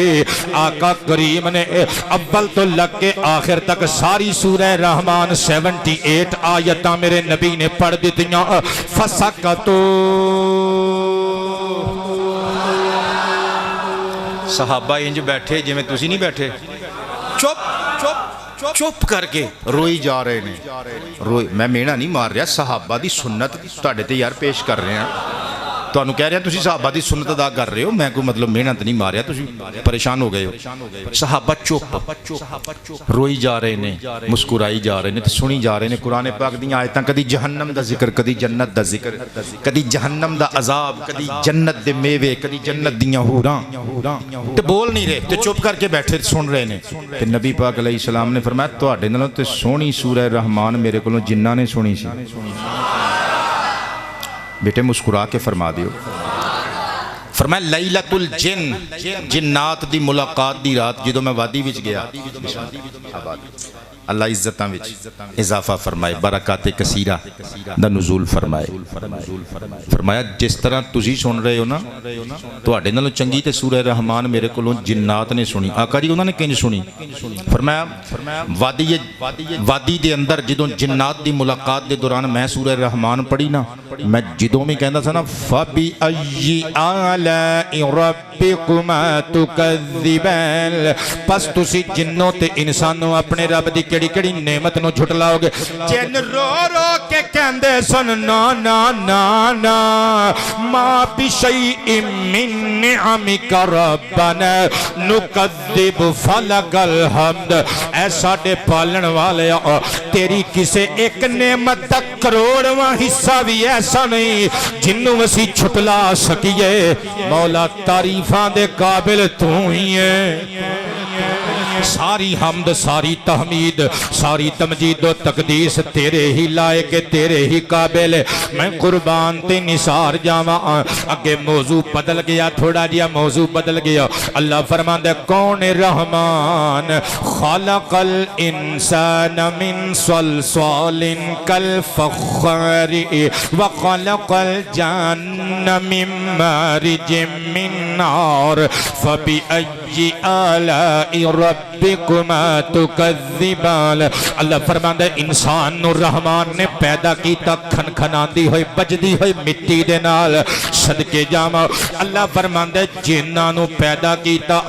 آقا کریم نے اول تو لگ کے آخر تک ساری سورہ رحمان 78 آیتاں میرے نبی نے پڑھ دیتیاں فسکتو صحابہ انج بیٹھے جی میں تسی نہیں بیٹھے چپ کر کے روئی جا رہے ہیں میں مینا نہیں مار رہا صحابہ دی سنت تہاڈے تے یار پیش کر رہے ہیں تانوں کہہ رہے ہیں تسی صحابہ دی سنت ادا کر رہے ہو میں کوئی مطلب محنت نہیں ماریا تسی پریشان ہو گئے ہو صحابہ چپ روئی جا رہے ہیں مسکرائی جا رہے ہیں سنی جا رہے ہیں قرآن پاک دی آیتاں کدی جہنم دا ذکر کدی جنت دا ذکر کدی جہنم دا عذاب کدی جنت دے میوے کدی جنت دیاں حوراں تے بول نہیں رہے تے چپ کر کے بیٹھے سن رہے ہیں تے نبی پاک علیہ السلام نے فرمایا تواڈے نالوں تے سونی سورہ رحمان میرے کولوں جنہاں نے سنی سی بیٹے مسکرا کے فرما دیو فرمایا لیلۃ الجن جنات دی ملاقات دی رات جدو میں وادی وچ گیا اللہ عزتاں وچ اضافہ فرمائے برکات کثیرہ دا نزول فرمائے فرمایا جس طرح تسی سن رہے ہو نا تواڈے نالوں چنگی تے سورہ رحمان میرے کولوں جنات نے سنی آقا جی انہوں نے کنج سنی فرمایا وادی دے اندر جدوں جنات دی ملاقات دے دوران میں سورہ رحمان پڑھی نا میں جدوں میں کہندا تھا نا فبی ای آلاء ربکما تکذبان پس تسی جنوں تے انسانوں اپنے رب دی کیڑی کیڑی نعمت نو جھٹلاؤ گے جن رو رو کے کہندے سن نا نا نا نا ما بشیء من نعمک ربنا نکذب فلک الحمد اے ساڈے پالن والے تیری کسے ایک نعمت دا کروڑواں حصہ بھی ایسا نہیں جنوں اسی جھٹلا سکیے مولا تعریفاں دے قابل تو ہی ہے ساری حمد ساری تحمید ساری تمجید و تقدیس تیرے ہی لائق تیرے ہی قابل میں قربان تے نثار جاواں اگے موضوع بدل گیا تھوڑا جیا موضوع بدل گیا اللہ فرماندا ہے کون رحمان خلق الانسان من صلصال کالفخار وخلق الجن من مارج من نار فبأي آلاء رب ربکما تکذبان اللہ فرماندا ہے انسان نو رحمان نے پیدا کیتا کھن کھناندی ہوئی بجدی ہوئی مٹی دے نال صدقے جاواں اللہ فرماندا ہے جنہاں نو پیدا کیتا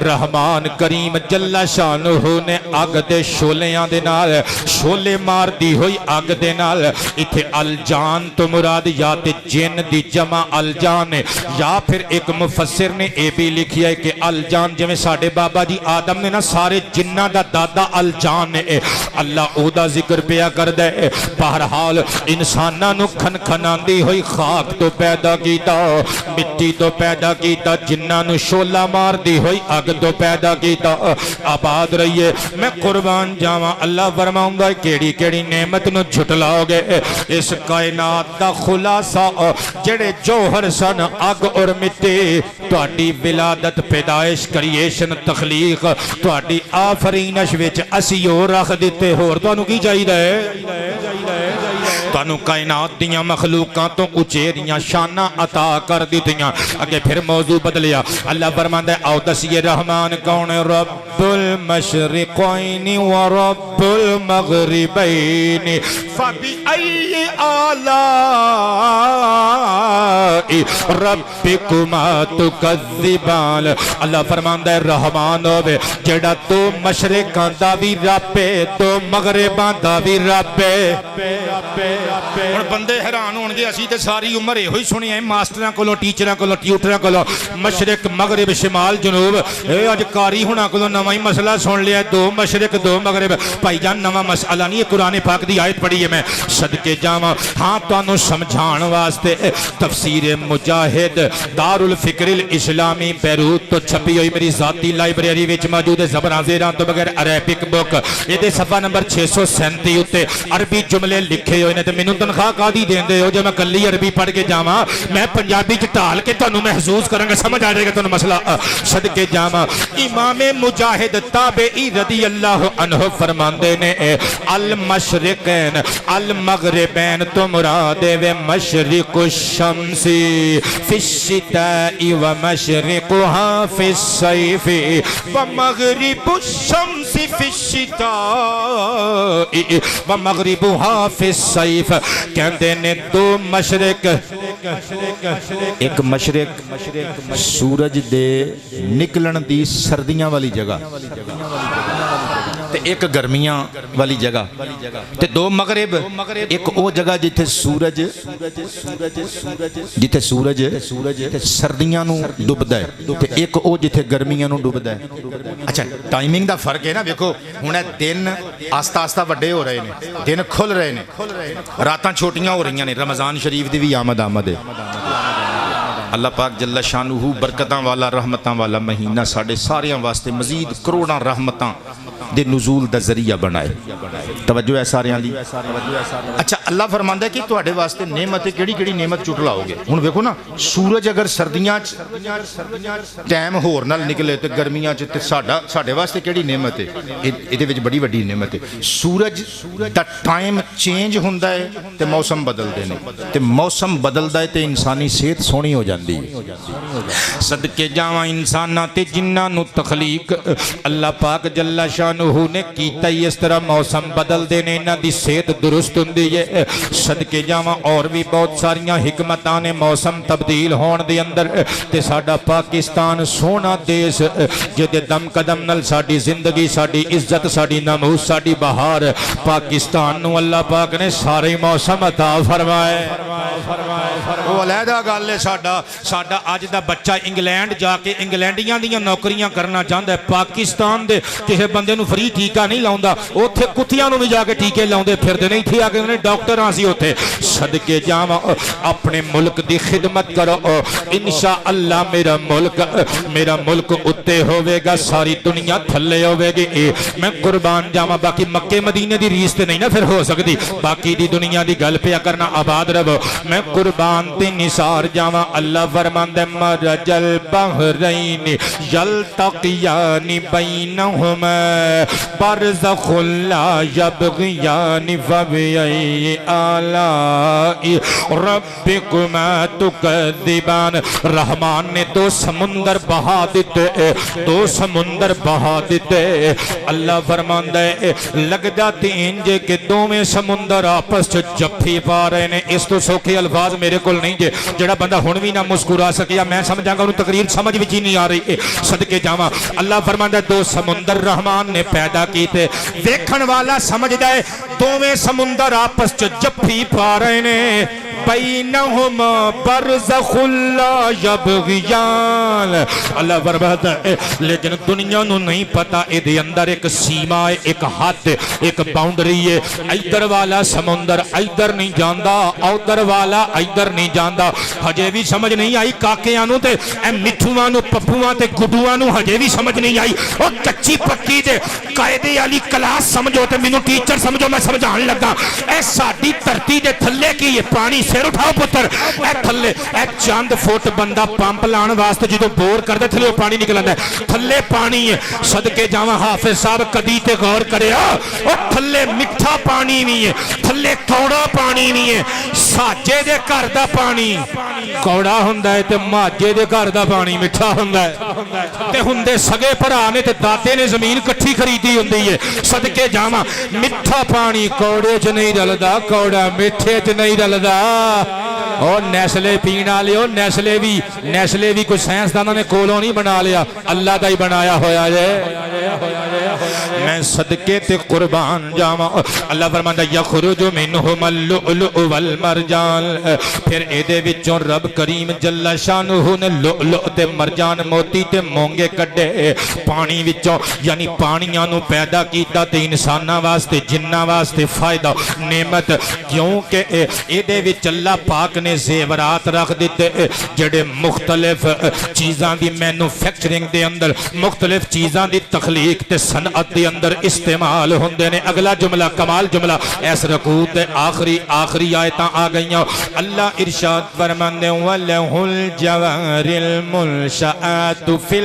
رحمان کریم جل شانہ نے اگ دے شولیاں دے نال شولے مار دی ہوئی اگ دے نال ایتھے الجان تو مراد یا تے جن دی جمع الجان ہے یا پھر ایک مفسر نے اے بھی لکھیا ہے کہ الجان جویں ساڈے بابا جی آدم نے نا سارے جنہ دا دادا الجان ہے اللہ او دا ذکر پیا کردا ہے بہرحال انساناں نو کھن کھناندی ہوئی خاک تو پیدا کیتا مٹی تو پیدا کیتا جنہاں نو شولا مار دی ہوئی اگ تو پیدا کیتا آباد رہیے میں قربان جاواں اللہ فرماوندا ہے کیڑی کیڑی نعمت نو جھٹلاؤ گے اس کائنات دا خلاصہ جڑے جوہر سن اگ اور مٹی تہاڈی ولادت پیدائش کریشن تخلیق تہاڈی آفرینش وچ اسیو رکھ دتے ہور تانوں کی چاہیدا ہے تانوں کائنات دیاں مخلوقاں تو اچیریاں شاناں عطا کر دتیاں اگے پھر موضوع بدلیا اللہ فرماندا ہے او دسیے رحمان کون ہے رب المشرقین و رب المغربین فبأي آلاء ربکما تکذبان اللہ فرماندا ہے رحمان ہوے جڑا تو مشرقاں دا وی رب ہے تو مغرباں دا وی رب ہے ہن بندے حیران ہون گے اسی تے ساری عمر ایہی سنی ہے ماسٹراں کولوں ٹیچراں کولوں ٹیوٹراں کولوں مشرق مغرب شمال جنوب اے اج قاری ہونا کولوں نواں ہی مسئلہ سن لیا دو مشرق دو مغرب بھائی جان نواں مسئلہ نہیں قرآن پاک دی آیت پڑھی ہے میں صدقے جاواں ہاں تانوں سمجھان واسطے تفسیر مجاہد دار الفکر الاسلامی بیروت تو چھپی ہوئی میری ذاتی لائبریری وچ موجود ہے زبراں زیراں تو بغیر عربک بک یہ صفحہ نمبر 637 اتے عربی جملے لکھے ہوئے نے تے مینوں تنخواہ کادی دیندے ہو جو میں کلی عربی پڑھ کے جاواں میں پنجابی چ ٹال کے تانوں محسوس کراں گا سمجھ آ جائے گا تانوں مسئلہ صدقے جاواں امام مجاہد تابعی رضی اللہ عنہ فرماندے نے المشرقین المغربین تو مراد ہے مشرق الشمس فی الشتاء و مشرقها فی الصیف و مغرب الشمس فی الشتاء و مغربها فی الصیف کہندے نے دو مشرق ایک مشرق سورج دے نکلن دی سردیاں والی جگہ تے ایک گرمیاں والی جگہ تے دو مغرب ایک او جگہ جتھے سورج سردیاں نو ڈوبدا ہے تے ایک او جتھے گرمیاں نو ڈوبدا ہے اچھا ٹائمنگ دا فرق ہے نا دیکھو ہن دن آستہ آستہ وڈے ہو رہے نے دن کھل رہے نے راتاں چھوٹیاں ہو رہی نے رمضان شریف دی بھی آمد ہے اللہ پاک جل شانہ برکتاں والا رحمتاں والا مہینہ ساڑھے ساریاں واسطے مزید کروڑاں رحمتاں دے نزول دا ذریعہ بنائے توجہ ہے ساریاں لی اچھا اللہ فرماندا ہے کہ تواڈے واسطے نعمت کیڑی کیڑی نعمت چٹ لاؤ گے ہن ویکھو نا سورج اگر سردیاں ٹائم ہور نال نکلے تے گرمیاں چ تے ساڈے واسطے کیڑی نعمت ہے ایدے وچ بڑی وڈی نعمت ہے سورج دا ٹائم چینج ہوندا ہے تے موسم بدلدے نے تے موسم بدلدا ہے تے انسانی صحت سونی ہو جاندی ہے صدقے جاواں انساناں تے جناں نو تخلیق اللہ پاک جل شانہ نے کیتا ہی اس طرح موسم بدل دینے انہاں دی صحت درست ہوندی ہے صدقے جاواں اور بھی بہت ساریاں حکمتاں نے موسم تبدیل ہون دے اندر تے ساڈا پاکستان سونا دیس جدے دم قدم نال ساڈی زندگی ساڈی عزت ساڈی ناموس ساڈی بہار پاکستان نو اللہ پاک نے سارے موسم عطا فرمائے وہ علیحدہ گل ہے ساڈا اج دا بچہ انگلینڈ جا کے انگلینڈیاں دیاں نوکریاں کرنا چاہندا ہے پاکستان دے کسے بندے نو فری ٹیکہ نہیں لاؤندا اوتھے کتیاں نو بھی جا کے ٹیکے لاؤندے پھردے نہیں تھے آگے انہیں ڈاکٹر ہاں سی اوتھے صدقے جاواں اپنے ملک دی خدمت کرو انشاءاللہ میرا ملک اتے ہوئے گا ساری دنیا تھلے ہوئے گی میں قربان جاواں باقی مکے مدینے دی ریس تے نہیں نا پھر ہو سکتی باقی دی دنیا دی گل پیا کرنا آباد رہو میں قربان تے نثار جاواں اللہ فرماندا ہے مرج البحرین یلتقیان بینہما برزخ لا یبغیان فبأي آلاء ربکما تکذبان. رحمان نے دو سمندر بہا دیتے، دو سمندر بہا دیتے. اللہ فرماندا ہے لگدا تے انج کہ دوویں سمندر آپس چ جفی پا رہے نے. اس تو سوکھے الفاظ میرے کول نہیں جے. جڑا بندہ ہن وی نہ مسکرا سکیا میں سمجھاں گا انہوں تقریر سمجھ وچ ہی نہیں آ رہی. صدقے جاواں اللہ فرماندا ہے دو سمندر رحمان نے پیدا کیتے. ویکھن والا سمجھدا ہے دوویں سمندر آپس چ جفی پا رہے نے. بینہما برزخ لا یبغیان. اللہ فرماتا ہے لیکن دنیا نو نہیں پتا اے دے اندر ایک سیما ہے، ایک حد، ایک باؤنڈری ہے. ادھر والا سمندر ادھر نہیں جاندا، ادھر والا ادھر نہیں جاندا. ہجے بھی سمجھ نہیں آئی کاکیاں نو تے اے مٹھواں نو پپواں تے گڈواں نو ہجے بھی سمجھ نہیں آئی. او کچی پکی تے قاعدے والی کلاس سمجھو تے مینوں ٹیچر سمجھو میں سمجھان لگا. اے ساڈی دھرتی دے تھلے کی یہ پانی سر اٹھاؤ پتر. اے تھلے اے چند فٹ بندہ پمپ لان واسطے جدوں بور کردے تھلے پانی نکلدا ہے. تھلے پانی ہے. صدقے جاواں حافظ صاحب کدی تے غور کریا او تھلے میٹھا پانی وی ہے، تھلے کوڑا پانی وی ہے. ساجے دے گھر دا پانی کوڑا ہوندا ہے تے ماجے دے گھر دا پانی میٹھا ہوندا ہے. تے ہوندے سگے بھرا نے تے دادے نے زمین کٹھی خریدی ہوندی ہے. صدقے جاواں میٹھا پانی کوڑے چ نہیں رلدا، کوڑا میٹھے چ نہیں رلدا. اور نیسلے پین والے او نیسلے بھی کوئی سائنسدانوں نے کولوں نہیں بنا لیا، اللہ دا ہی بنایا ہویا ہے. میں صدقے تے قربان جاواں. اللہ فرماندا یخرج منہم اللؤلؤ والمرجان. پھر اے دے وچوں رب کریم جل شانہ نے لؤلؤ تے مرجان موتی تے مونگے کڈے پانی وچوں. یعنی پانیاں نو پیدا کیتا تے انساناں واسطے جناں واسطے فائدہ نعمت. کیونکہ اے دے وچ اللہ پاک نے زیورات رکھ دیتے جڑے مختلف چیزاں دی مینوفیکچرنگ دے اندر، مختلف چیزاں دی تخلیق تے صنعت دے اندر استعمال ہوندے نے. اگلا جملہ کمال جملہ اس رکوع تے آخری آیتاں آ گئیاں. اللہ ارشاد فرماندے وَلَهُ الْجَوَارِ الْمُنْشَآتُ فِي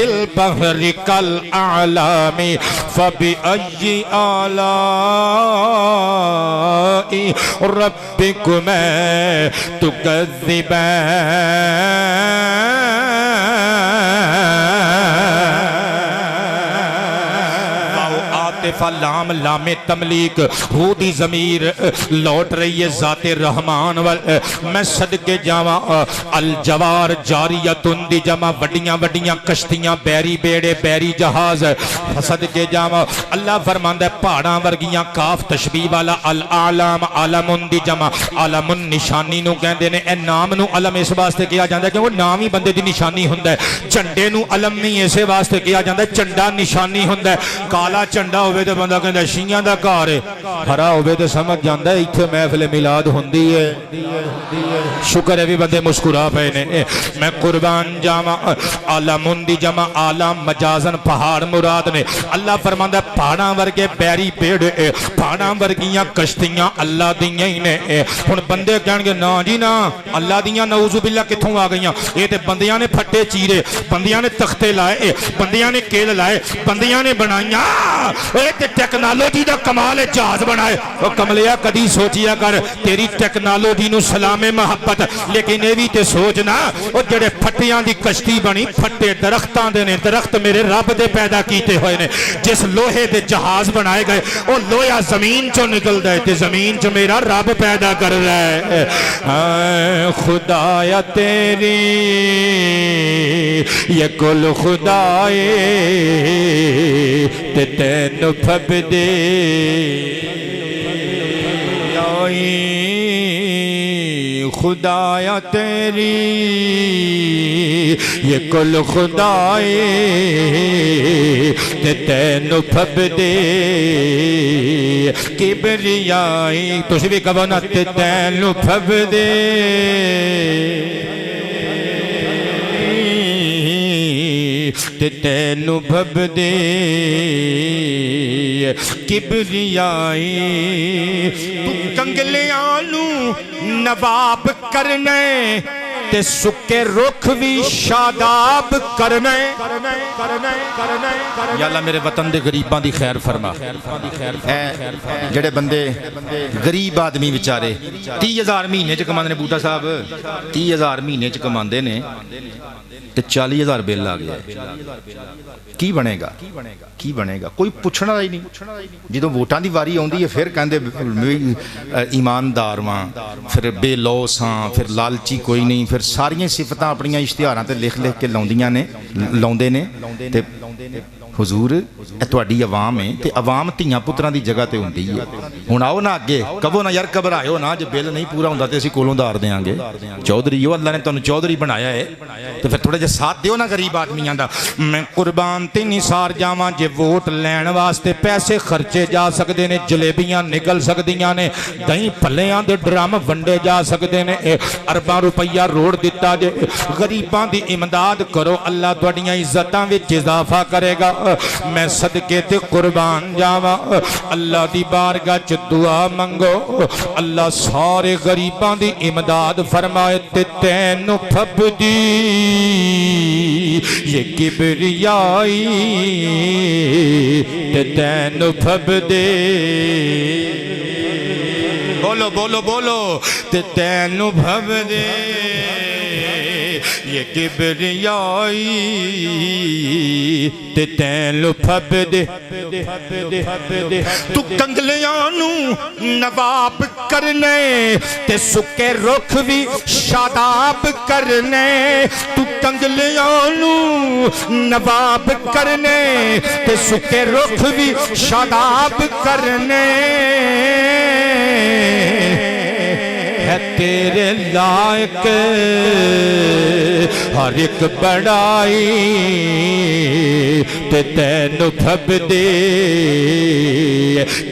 الْبَحْرِ كَالْأَعْلَامِ فَبِأَيِّ آلَاءِ رَبِّكُمَا تُكَذِّبَانِ. لام لام تملیک ہو دی ضمیر لوٹ رہی ہے ذات رحمان وال. میں صدقے جاواں الجوار جاریتن دی جمع وڈیاں وڈیاں کشتیاں بیری بیڑے بیری جہاز. صدقے جاواں اللہ فرماندا ہے پہاڑاں ورگیاں کاف تشبیہ والا. الاعلام علم دی جمع علم نشانی نو کہندے نے. اے نام نو علم اس واسطے کیا جاندا ہے کہ وہ نام ہی بندے دی نشانی ہوندا ہے. جھنڈے نو علم نہیں اسے واسطے کیا جاندا ہے جھنڈا نشانی ہوندا ہے. کالا جھنڈا ہوئے تے بندہ کہندا شیعاں دا گھر ہے، ہرا ہوئے تے سمجھ جاندا ہے ایتھے محفل میلاد ہوندی ہے. شکر ہے بھی بندے مسکرا پئے نے. میں قربان جاواں عالمون دی جمع عالم مجازن پہاڑ مراد نے. اللہ فرماندا ہے پہاڑاں ورگے بیری پیڑ پہاڑاں ورگیاں کشتیاں اللہ دیاں ہی نے. ہن بندے کہن گے نا جی نا اللہ دیاں نعوذ باللہ کتھوں آ گئیاں؟ یہ تے بندیاں نے پھٹے چیرے، بندیاں نے تختے لائے، بندیاں نے کیل لائے، بندیاں نے بنائیاں. اے تے ٹیکنالوجی دا کمال ہے جہاز بنائے. او کملیا کدی سوچیا کر تیری ٹیکنالوجی نو سلام محبت، لیکن اے وی تے سوچنا او جڑے پھٹیاں دی کشتی بنی پھٹے درختاں دے نے. درخت میرے رب دے پیدا کیتے ہوئے نے. جس لوہے دے جہاز بنائے گئے او لوہا زمین چوں نکلدا ہے تے زمین چ میرا رب پیدا کر رہا ہے. خدایا تیری یہ کل خدائے تے تینو پھب دے خدایا تیری یہ کل خدائے تے تینو پھب دے کبریائی. تسی بھی کہو نا تے تینو پھب دے تے تینو بھب دے کبریائی. تو کنگلیاں نو نواب کرنے تے سکے رخ بھی شاداب کرنے یا اللہ میرے وطن دے غریباں دی خیر فرما اے جڑے بندے غریب آدمی بیچارے 30,000 مہینے چ کماندے نے بوٹا صاحب 30,000 مہینے چ کماندے نے تے 40,000 بل آ گیا کی بنے گا کی بنے گا کوئی پوچھنا ہی نہیں جدوں ووٹاں دی واری آوندی ہے پھر کہندے ایماندار واں پھر بے لوس ہاں پھر لالچی کوئی نہیں پھر ساریاں صفتاں اپنیاں اشتہاراں تے لکھ کے لاؤندے نے تے حضور اے تہاڈی عوام ہے تے عوام دھیاں پتراں دی جگہ تے ہوندی ہے ہن آؤ نا اگے کہو نا یار گھبرائیو نا جے بل نہیں پورا ہوندا تے اسی کولوں دار دیاں گے چودھری ہو اللہ نے تانوں چودھری بنایا ہے تے پھر تھوڑا جے ساتھ دیو نا غریب آدمیاں دا میں قربان تے نثار جاواں جے ووٹ لین واسطے پیسے خرچے جا سکدے نے جلیبیاں نکل سکدیاں نے دਹੀਂ پھلیاں دے ڈرم ونڈے جا سکدے نے ارباں روپیہ روڑ دتا جے غریباں دی امداد کرو اللہ تہاڈیاں عزتاں وچ اضافہ کرے گا میں صدقے تے قربان جاواں اللہ دی بارگاہ چ دعا منگو اللہ سارے غریباں دی امداد فرمائے تے تینوں پھب دی یہ کبریائی تے تینوں پھب دے بولو بولو بولو تے تینوں پھب دے یہ کبریائی تے تینوں پھب دے تو کنگلیاں نو نواب کرنے تے سکے رخ بھی شاداب کرنے تو کنگلیاں نو نواب کرنے تے سکے رخ بھی شاداب کرنے ہے تیرے لائق ہر ایک بڑائی تے تینوں پھب دے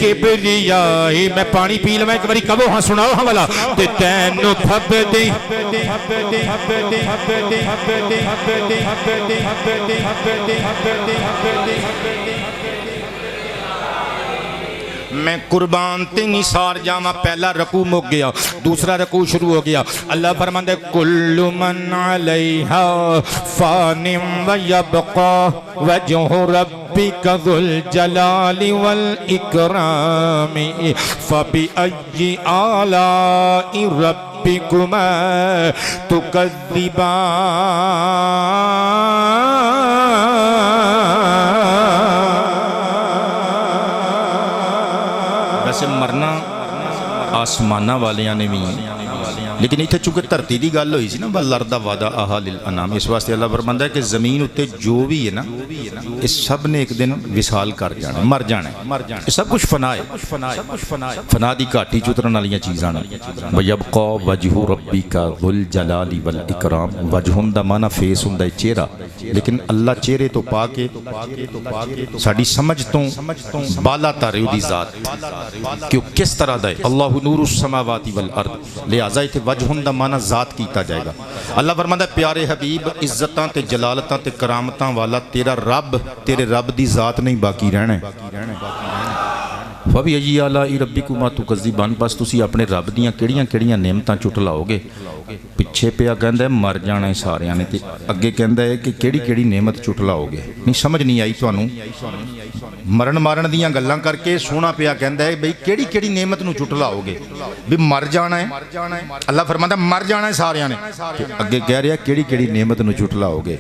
کبریائی میں پانی پی لوں ایک باری کہو ہاں سناؤ ہاں والا تے تینوں پھب دے میں قربان تے نثار جاواں پہلا رکوع مک گیا دوسرا رکوع شروع ہو گیا اللہ فرماتا ہے کل من علیہا فان ویبقا وجہ ربک ذو الجلال والاکرام فبأی آلاء ربکما تکذبان ویسے مرنا آسمانہ والیاں نے بھی لیکن اتنے چونکہ دھرتی دی گل ہوئی سی نا والارض وضعہا للانام اس واسطے اللہ فرماندا ہے کہ زمین اتے جو بھی ہے نا اس سب نے ایک دن وصال کر جانا مر جانا یہ سب کچھ فنا ہے فنا دی گھاٹی چ اترن والیاں چیزاں نے ویبقا وجہ ربک ذو الجلال والاکرام وجہ دا معنی فیس ہوندا ہے چہرہ لیکن اللہ چہرے تو پا کے ساڈی سمجھ تو بالا تر دی ذات کہ کس طرح دا ہے اللہ نور السماوات والارض لہذا اتنے وجہ دا معنی ذات کیتا جائے گا اللہ فرماندا ہے پیارے حبیب عزتاں تے جلالتاں تے کرامتاں والا تیرا رب تیرے رب دی ذات نہیں باقی رہنا ہے فبأی آلاء ربکما تکذبان بس تسی اپنے رب دیاں کیڑیاں کیڑیاں نعمتاں چٹلاؤ گے پیچھے پیا کہندا ہے مر جانا ہے ساریاں نے تے اگے کہندا ہے کہ کیڑی کیڑی نعمت چٹلاؤ گے نہیں سمجھ نہیں آئی تانوں مرن مارن دیاں گلاں کر کے سونا پیا کہندا ہے بھئی کیڑی کیڑی نعمت نو چٹلاؤ گے بھی مر جانا ہے اللہ فرماندا مر جانا ہے ساریاں نے اگے کہہ رہا کیڑی کیڑی نعمت نو چٹلاؤ گے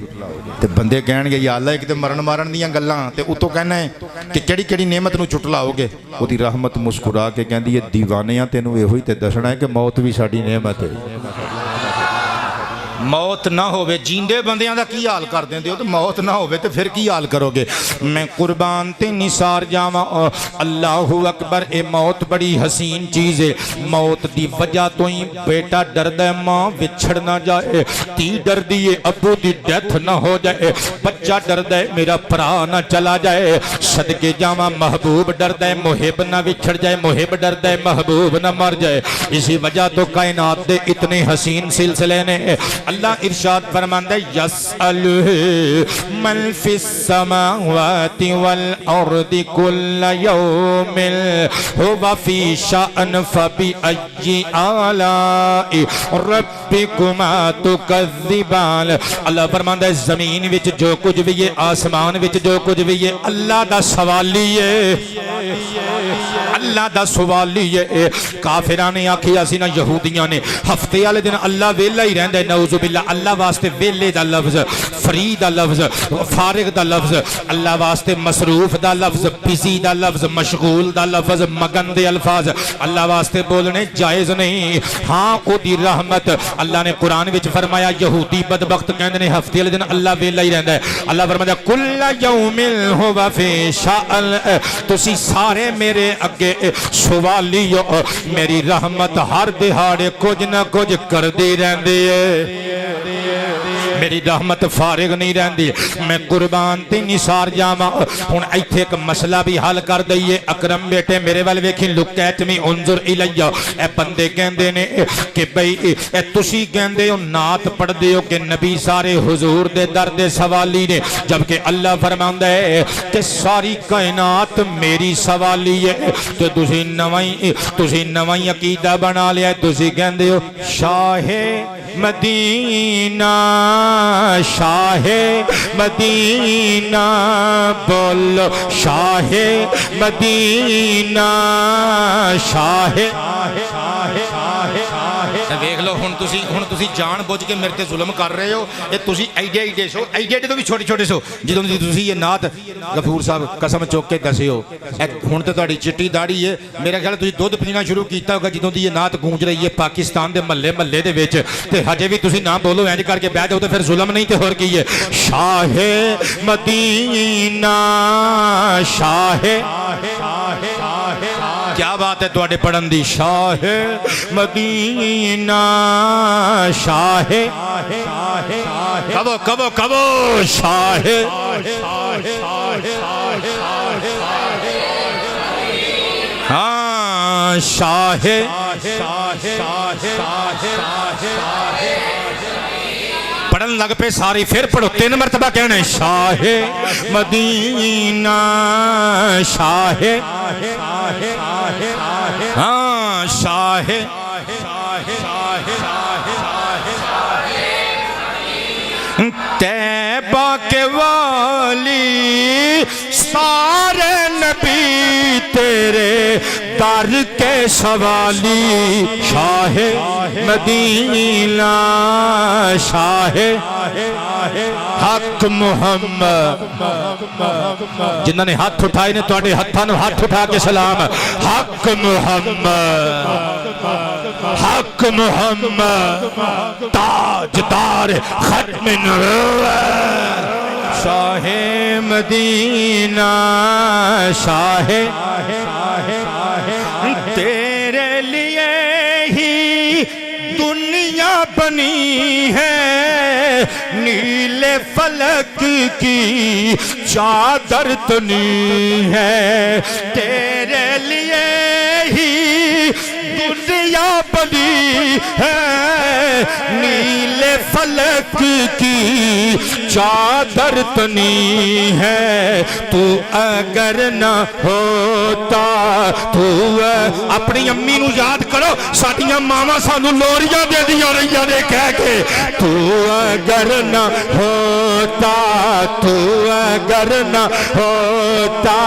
تے بندے کہن گے یا اللہ ایک تے مرن مارن دیاں گلاں تے اتوں کہنا ہے کہ کیڑی کیڑی نعمت نو چٹلاؤ گے ਉਹਦੀ ਰਹਿਮਤ ਮੁਸਕਰਾ ਕੇ ਕਹਿੰਦੀ ਹੈ دیਵਾਨਿਆਂ ਤੈਨੂੰ ਇਹੋ ਹੀ ਤੇ ਦੱਸਣਾ ਹੈ ਕਿ ਮੌਤ ਵੀ ਸਾਡੀ ਨਿਆਮਤ ਹੈ موت نہ ہوئے جیندے بندیاں دا کی حال کر دیں دیو تو موت نہ ہوئے تو پھر کی حال کرو گے میں قربان تے نثار جاواں اللہ اکبر اے موت بڑی حسین چیز ہے موت دی وجہ تو ہی بیٹا ڈردا ہے ماں وچھڑ نہ جائے تی ڈردی ہے ابو دی ڈیتھ نہ ہو جائے بچہ ڈردا ہے میرا بھرا نہ چلا جائے صدقے جاواں محبوب ڈردا ہے محب نہ وچھڑ جائے محب ڈردا ہے محبوب نہ مر جائے اسی وجہ تو کائنات دے اتنے حسین سلسلے نے اللہ ارشاد فرماندا ہے یسألہ من فی السماوات والارض کل یوم هو فی شأن فبأی آلاء ربکما تکذبان. اللہ فرماندا ہے زمین وچ جو کچھ بھی ہے آسمان وچ جو کچھ بھی ہے اللہ دا سوالی ہے اللہ دا سوالی ہے. کافراں نے آکھیا سی نا یہودیاں نے ہفتے والے دن اللہ ویلا ہی رہندا ہے نعوذ باللہ. اللہ واسطے ویلے دا لفظ فری دا لفظ فارغ دا لفظ اللہ واسطے مصروف دا لفظ بزی دا لفظ مشغول دا لفظ مگن دے الفاظ اللہ واسطے بولنے جائز نہیں. ہاں او دی رحمت اللہ نے قرآن وچ فرمایا یہودی بدبخت کہندے نے ہفتے والے دن اللہ ویلا ہی رہندا ہے. اللہ فرمایا کل یوم ہو فی شأن تسی سارے میرے اگے سوالی ہو میری رحمت ہر دہاڑے کچھ نہ کچھ کر دی رہندی ہے میری رحمت فارغ نہیں رہندی. میں قربان تے نثار جاواں ہن ایتھے ایک مسئلہ بھی حل کر دئیے. اکرم بیٹے میرے ول ویکھی لک ایٹ می انظر الیہ. اے بندے کہندے نے کہ بھئی اے تسی کہندے ہو نعت پڑھدے ہو کہ نبی سارے حضور دے در دے سوالی نے جبکہ اللہ فرماندا ہے کہ ساری کائنات میری سوالی ہے. تو تسی نواں عقیدہ بنا لیا. تسی کہندے ہو شاہ مدینہ شاہ مدینہ بولو شاہ مدینہ شاہ. ویکھ لو ہن تسی جان بوجھ کے میرے تے ظلم کر رہے ہو. اے تسی ایڈے سو ایڈے تو بھی چھوٹے چھوٹے سو جدوں دی تسی یہ نعت غفور صاحب قسم چوک کے دسے ہو. ہن تے تہاڈی چٹی داڑھی ہے میرا خیال تسی دودھ پینا شروع کیتا ہوگا جدوں دی یہ نعت گونج رہی ہے پاکستان دے محلے دے وچ تے ہجے بھی تسی نہ بولو انج کر کے بیٹھ جاؤ تے پھر ظلم نہیں تے ہور کی ہے. شاہ مدینہ شاہ کیا بات ہے تواڈے پڑھن دی. شاہ مدینہ شاہ کبو شاہ ہاں شاہ پڑھن لگ پہ ساری پھر پڑھو 3 مرتبہ کہنے شاہ مدینہ شاہ ہاں شاہ طیبہ کے والی سارے نبی تیرے در کے سوالی. شاہ مدینہ شاہ حق محمد جنہوں نے ہاتھ اٹھائے نے تواڈے ہتھاں نوں ہاتھ اٹھا کے سلام. حق محمد حق محمد تاجدار ختم نبوت. شاہ مدینہ شاہ تیرے لیے ہی دنیا بنی ہے نیل فلک کی چادر تنی ہے. تیرے لیے ہی دنیا بنی ہے نیل فلک کی چادر تنی ہے. تو اگر نہ ہوتا تو اپنی امی نو یاد کرو ساڈیاں ماواں سانو لوریاں دیندیاں رہیاں نے کہہ کے تو اگر نہ ہوتا تو اگر نہ ہوتا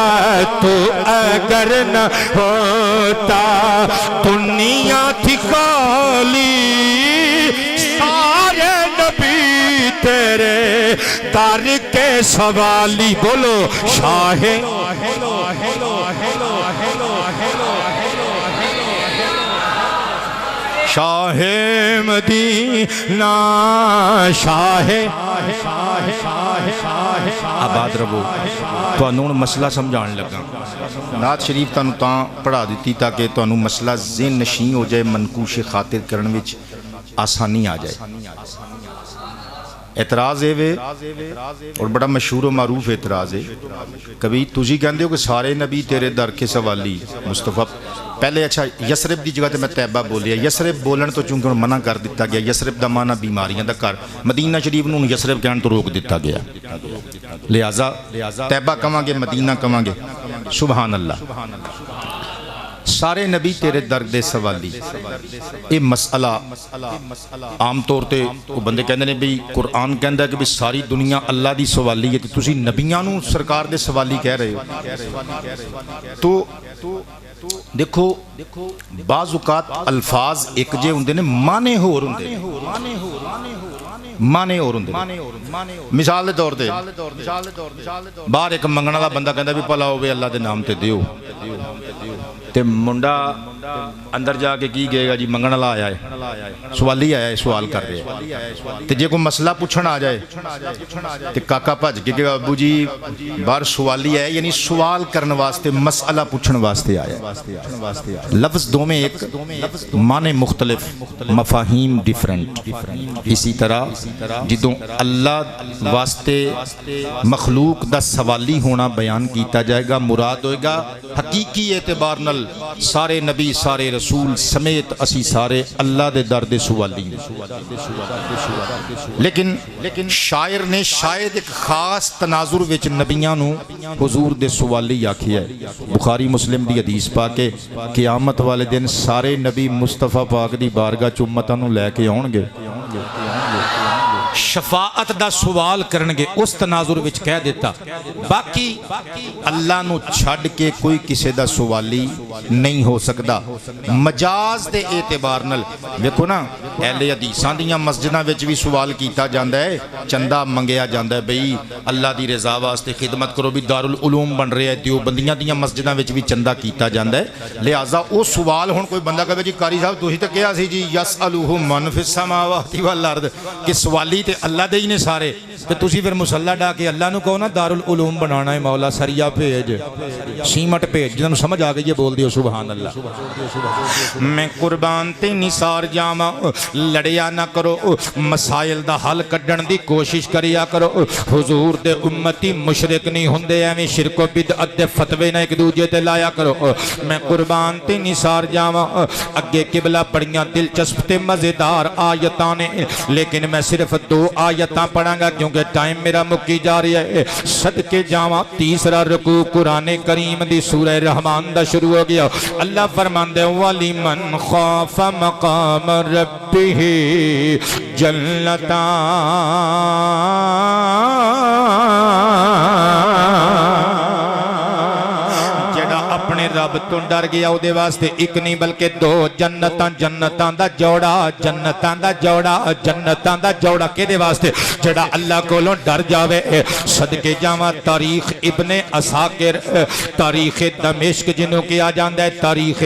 تو اگر نہ ہوتا دنیا تھی خالی سارے نبی تیرے در کے سوالی. بولو شاہ شاہ مدینہ شاہ آباد رہو. تانوں مسئلہ سمجھان لگا. نعت شریف تانوں تاں پڑھا دیتی تاکہ تانوں مسئلہ ذہن نشین ہو جائے منقوش خاطر کرن وچ آسانی آ جائے. اعتراض ہے وے اور بڑا مشہور و معروف اعتراض ہے. کبھی تجھی کہندے ہو کہ سارے نبی تیرے در کے سوالی مصطفیٰ. پہلے اچھا یسرب دی جگہ تے میں طیبہ بولیا. یسرب بولن تو چونکہ منع کر دیتا گیا. یسرب دا معنی بیماریاں دا گھر. مدینہ شریف نوں یسرب کہن تو روک دیتا گیا. لہذا طیبہ کہاں گے, مدینہ کہاں گے. سبحان اللہ. سارے نبی تیرے در دے سوالی. یہ مسئلہ عام طور تے بندے کہندے نے بھی قرآن کہندا ہے کہ بھی ساری دنیا اللہ دی سوالی ہے, تے تسی نبیاں نوں سرکار دے سوالی کہہ رہے ہو. تو دیکھو بعض اوقات الفاظ ایک جے ہوندے نے, معنی ہور ہوندے نے. معنی ہور ہوندے نے. مثال دے طور تے باہر ایک منگنا دا بندہ کہندا بھی بھلا ہوے اللہ دے نام تے دیو, تے منڈا اندر جا کے کی گئے گا جی منگن والا آیا ہے, سوالی آیا ہے, سوال کر رہے ہیں. تے جے کوئی مسئلہ پوچھن آ جائے تے کاکا بھج کے کہ ابو جی باہر سوالی ہے, یعنی سوال کرنے واسطے, مسئلہ پوچھن واسطے آیا ہے. لفظ دو میں ایک, معنی مختلف, مفاہیم ڈیفرنٹ. اسی طرح جدوں اللہ واسطے مخلوق دا سوالی ہونا بیان کیتا جائے گا, مراد ہوئے گا حقیقی اعتبار نال سارے نبی سارے رسول سمیت اسی سارے اللہ دے در دے سوالی. لیکن شاعر نے شاید ایک خاص تناظر وچ نبیاں نو حضور دے سوالی آکھیا ہے. بخاری مسلم دی حدیث پاک ہے, قیامت والے دن سارے نبی مصطفیٰ پاک دی بارگاہ چ امتاں نو لے کے آؤਣ گے, شفاعت دا سوال کرنگے. اس تناظر وچ کہہ دیتا باقی اللہ نو چھڑ کے کوئی کسے دا سوالی نہیں ہو سکتا. مجاز دے اعتبار نال دیکھو نا, اہل حدیثاں دیاں مسجداں وچ بھی سوال کیتا جاندا ہے, چندہ منگیا جاندا ہے بھئی اللہ دی رضا واسطے خدمت کرو. بھی دارالعلوم بن رہے ہیں, دیوبندیاں دیاں مسجداں وچ بھی چندہ کیتا جاندا ہے. لہذا او سوال ہن کوئی بندہ کہے جی قاری صاحب تسی تے کہیا سی جی یسألہ من فی السماوات والارض, کہ سوالی تے اللہ دے ہی نے سارے, تے تسی پھر مصلی ڈا کے اللہ نو کہو نا دارالعلوم بنانا ہے, مولا سریا بھیج, سیمٹ بھیج. جنہوں سمجھ آ گئی ہے بول دیو سبحان اللہ. میں قربان تے نثار جاواں, لڑیا نہ کرو, مسائل دا حل کڈن دی کوشش کریا کرو. حضور دے امتی مشرک نہیں ہوندے, ایویں شرک و بدعت دے فتوے نہ ایک دوجے تے لایا کرو. میں قربان تے نثار جاواں, اگے قبلہ بڑیاں دلچسپ تے مزیدار آیتاں نے, لیکن میں صرف 2 آیتاں پڑھاں گا کیونکہ ٹائم میرا مکی جا رہی ہے. صدقے جاواں تیسرا رکوع قرآن کریم دی سورہ رحمان دا شروع ہو گیا. اللہ فرماندے وَلِمَنْ خَافَ مَقَامَ رَبِّهِ جَنَّتَانِ, اپنے رب تو ڈر گیا او دے واسطے ایک نہیں بلکہ 2 جنتاں, جنتاں دا جوڑا, جنتاں دا جوڑا, جنتاں دا جوڑا. کہ دے واسطے جڑا اللہ کولوں ڈر جاوے. صدقے جاواں تاریخ ابن عساکر, تاریخ دمشق جنوں کیا جاندا ہے, تاریخ